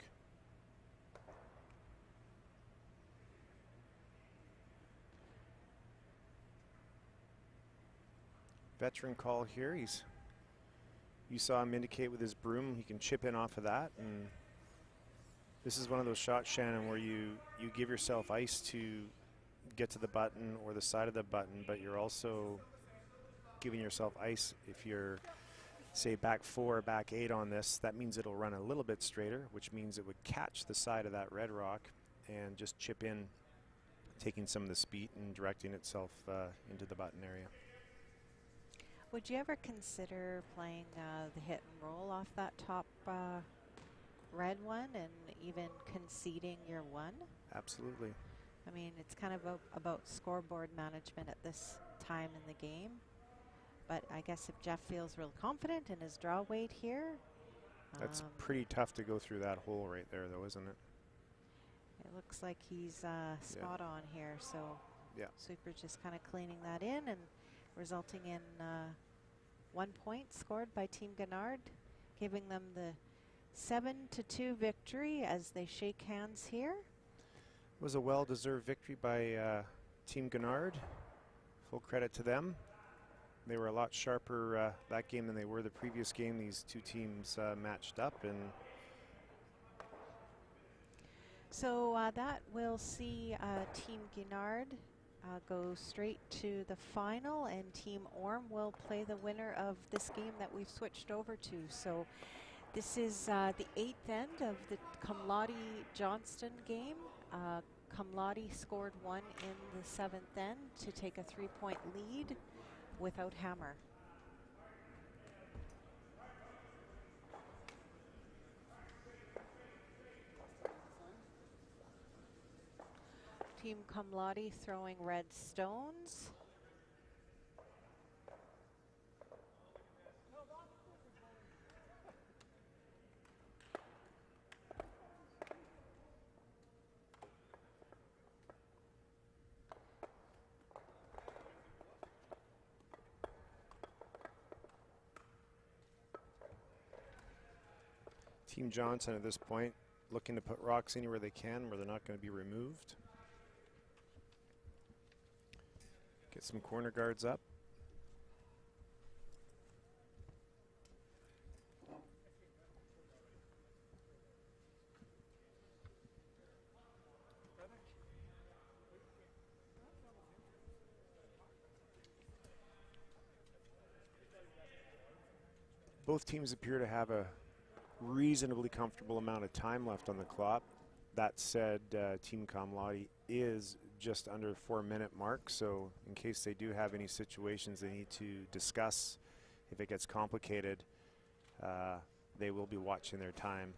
Veteran call here. You saw him indicate with his broom he can chip in off of that, and this is one of those shots, Shannon, where you give yourself ice to get to the button or the side of the button, but you're also giving yourself ice if you're, say, back 4, back 8 on this. That means it'll run a little bit straighter, which means it would catch the side of that red rock and just chip in, taking some of the speed and directing itself into the button area. Would you ever consider playing the hit and roll off that top red one and even conceding your 1? Absolutely. I mean, it's kind of about scoreboard management at this time in the game. But I guess if Jeff feels real confident in his draw weight here. That's pretty tough to go through that hole right there, though, isn't it? It looks like he's spot on here. So yeah, Sweeper's just kind of cleaning that in and resulting in 1 point scored by Team Guignard, giving them the 7-2 victory as they shake hands here. It was a well-deserved victory by Team Guignard. Full credit to them. They were a lot sharper that game than they were the previous game. These 2 teams matched up, and so that will see Team Guignard go straight to the final, and Team Orme will play the winner of this game that we've switched over to. So this is the 8th end of the Kamladi-Johnston game. Kamladi scored 1 in the 7th end to take a 3-point lead. without hammer. Team Kamladi throwing red stones. Team Johnson at this point looking to put rocks anywhere they can where they're not going to be removed. Get some corner guards up. Both teams appear to have a reasonably comfortable amount of time left on the clock. That said, Team Kamladi is just under 4-minute mark, so in case they do have any situations they need to discuss, if it gets complicated, they will be watching their time.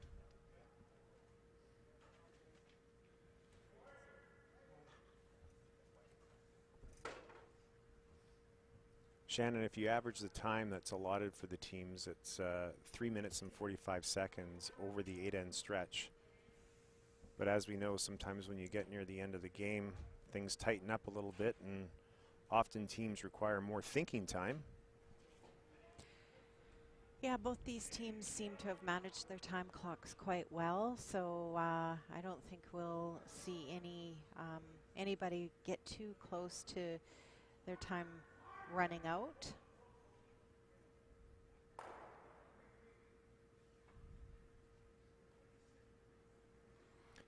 Shannon, if you average the time that's allotted for the teams, it's 3 minutes and 45 seconds over the 8-end stretch. But as we know, sometimes when you get near the end of the game, things tighten up a little bit, and often teams require more thinking time. Yeah, both these teams seem to have managed their time clocks quite well, so I don't think we'll see anybody get too close to their time running out.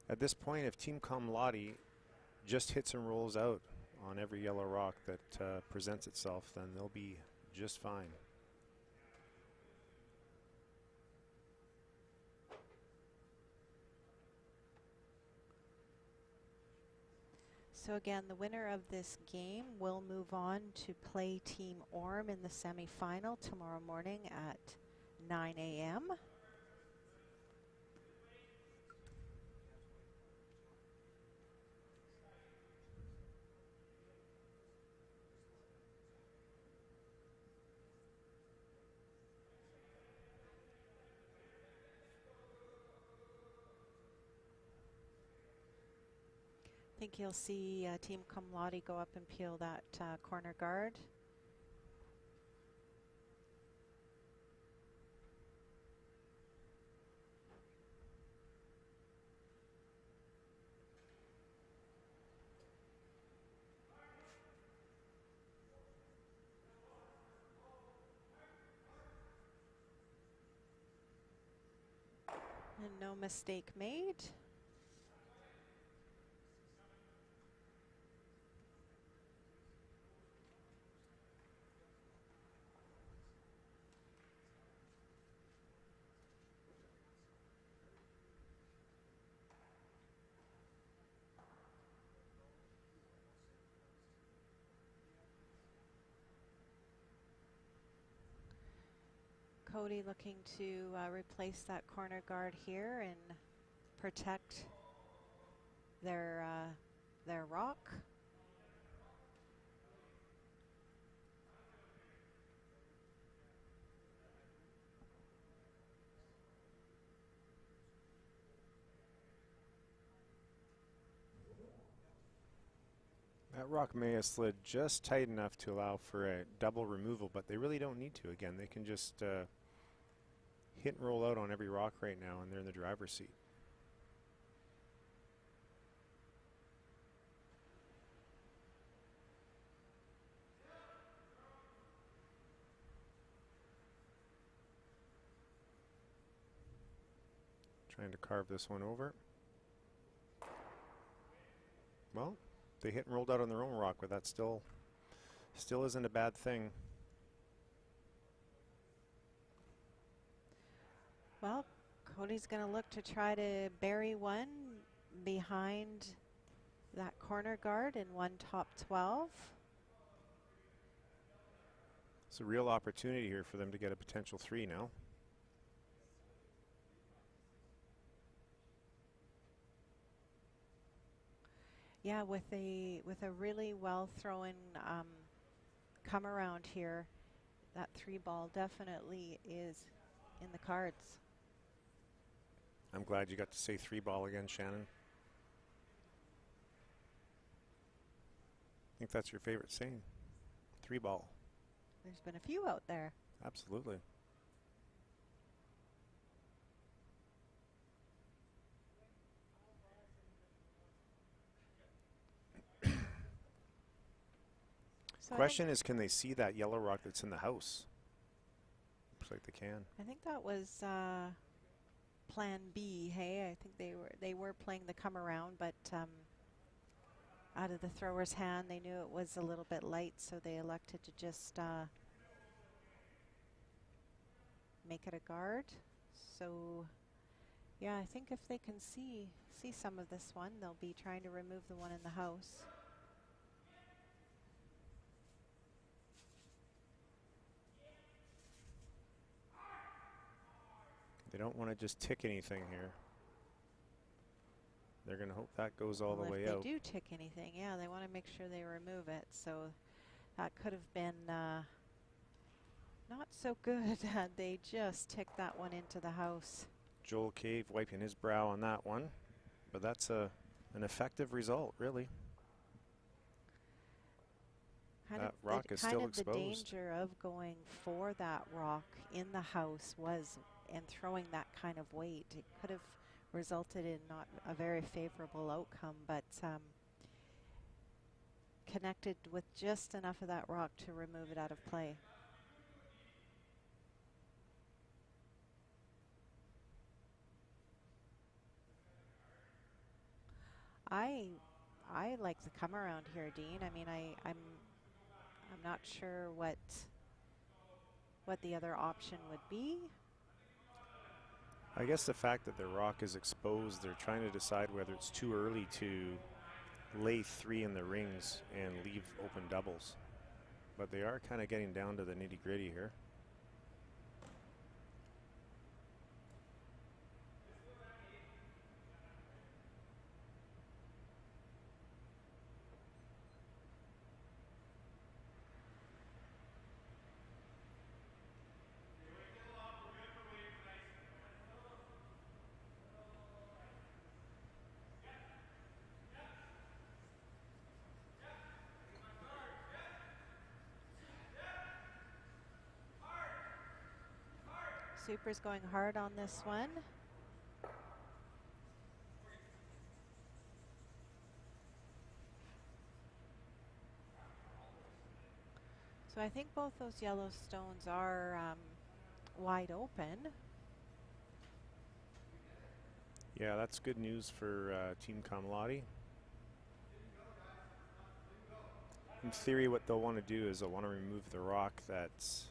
At this point, if Team Kamladi just hits and rolls out on every yellow rock that presents itself, then they'll be just fine. So again, the winner of this game will move on to play Team Orme in the semifinal tomorrow morning at 9 a.m. I think you'll see Team Kamladi go up and peel that corner guard. And no mistake made. Cody looking to replace that corner guard here and protect their rock. That rock may have slid just tight enough to allow for a double removal, but they really don't need to. Again, they can just hit and roll out on every rock right now, and they're in the driver's seat. Trying to carve this one over. Well, they hit and rolled out on their own rock, but that still isn't a bad thing. Well, Cody's going to look to try to bury one behind that corner guard in one top 12. It's a real opportunity here for them to get a potential 3 now. Yeah, with a really well thrown come around here, that 3 ball definitely is in the cards. I'm glad you got to say 3 ball again, Shannon. I think that's your favorite saying. 3 ball. There's been a few out there. Absolutely. So Question is, can they see that yellow rock that's in the house? Looks like they can. I think that was plan B. Hey, I think they were playing the come around, but out of the thrower's hand, they knew it was a little bit light, so they elected to just make it a guard. So yeah, I think if they can see some of this one, they'll be trying to remove the one in the house. They don't want to just tick anything here. They're going to hope that goes all the way out. If they do tick anything, yeah, they want to make sure they remove it. So that could have been not so good had they just ticked that one into the house. Joel Cave wiping his brow on that one, but that's an effective result, really. That rock is still exposed. The danger of going for that rock in the house was, and throwing that kind of weight, it could have resulted in not a very favorable outcome, but connected with just enough of that rock to remove it out of play. I like the come around here, Dean. I mean, I'm not sure what the other option would be. I guess the fact that the rock is exposed, they're trying to decide whether it's too early to lay 3 in the rings and leave open doubles. But they are kind of getting down to the nitty-gritty here. Super's going hard on this one. So I think both those yellow stones are wide open. Yeah, that's good news for Team Kamladi. In theory, what they'll want to do is they'll want to remove the rock that's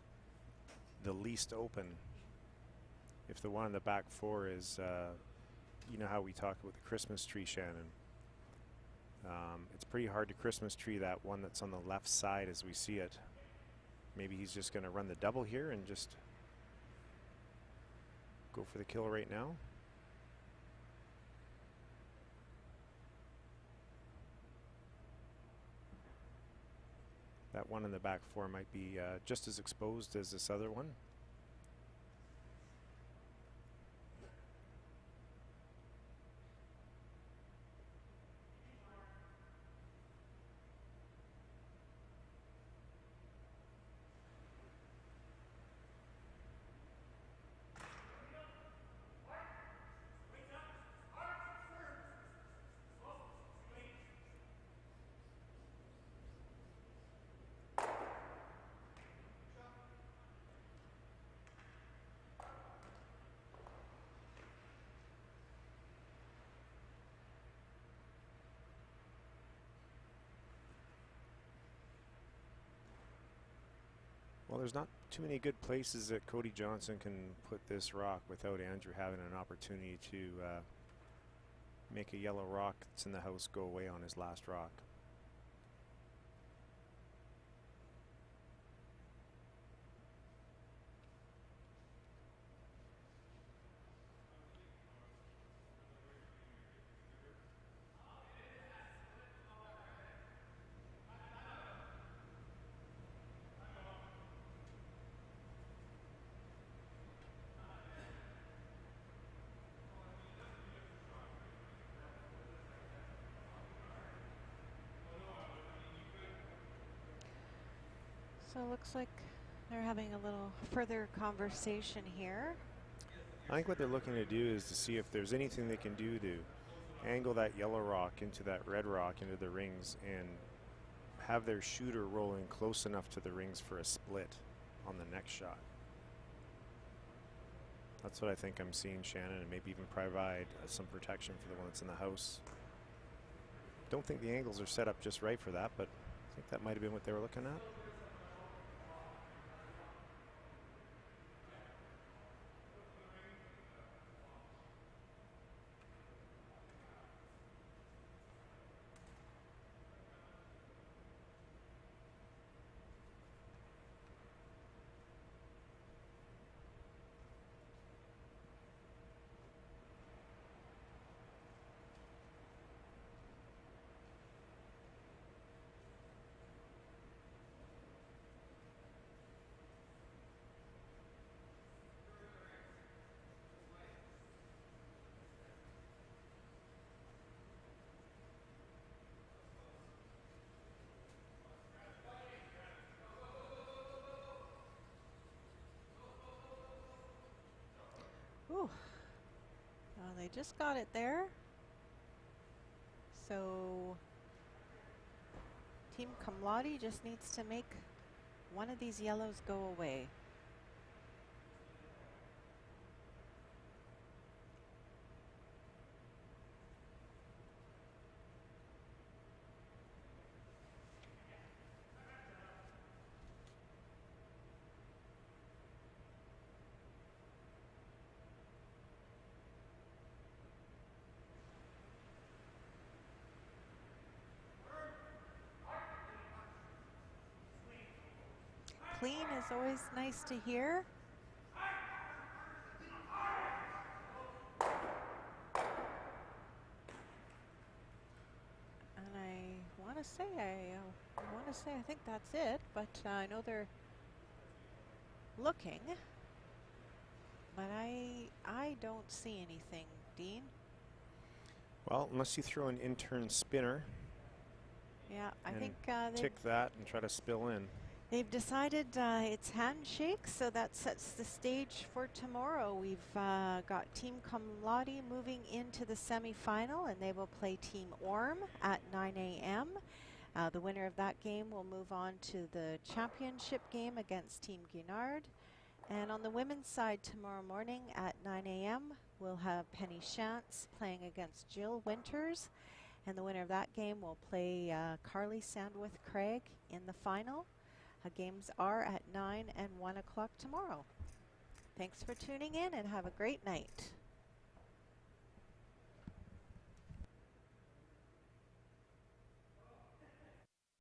the least open. If the one in the back 4 is, you know how we talk about the Christmas tree, Shannon. It's pretty hard to Christmas tree that one that's on the left side as we see it. Maybe he's just going to run the double here and just go for the kill right now. That one in the back 4 might be just as exposed as this other one. Well, there's not too many good places that Cody Johnson can put this rock without Andrew having an opportunity to make a yellow rock that's in the house go away on his last rock. So it looks like they're having a little further conversation here. I think what they're looking to do is to see if there's anything they can do to angle that yellow rock into that red rock into the rings and have their shooter roll in close enough to the rings for a split on the next shot. That's what I think I'm seeing, Shannon, and maybe even provide some protection for the one that's in the house. Don't think the angles are set up just right for that, but I think that might have been what they were looking at. Ooh. Well, they just got it there. So Team Kamladi just needs to make one of these yellows go away. Clean is always nice to hear. And I want to say, I think that's it, but I know they're looking, but I don't see anything, Dean. Well, unless you throw an intern spinner. Yeah, I think tick that and try to spill in. they've decided it's handshakes, so that sets the stage for tomorrow. We've got Team Kamladi moving into the semifinal, and they will play Team Orme at 9 a.m. The winner of that game will move on to the championship game against Team Guignard. And on the women's side tomorrow morning at 9 a.m., we'll have Penny Shantz playing against Jill Winters. And the winner of that game will play Carly Sandwith Craig in the final. Games are at 9 and 1 o'clock tomorrow. Thanks for tuning in and have a great night.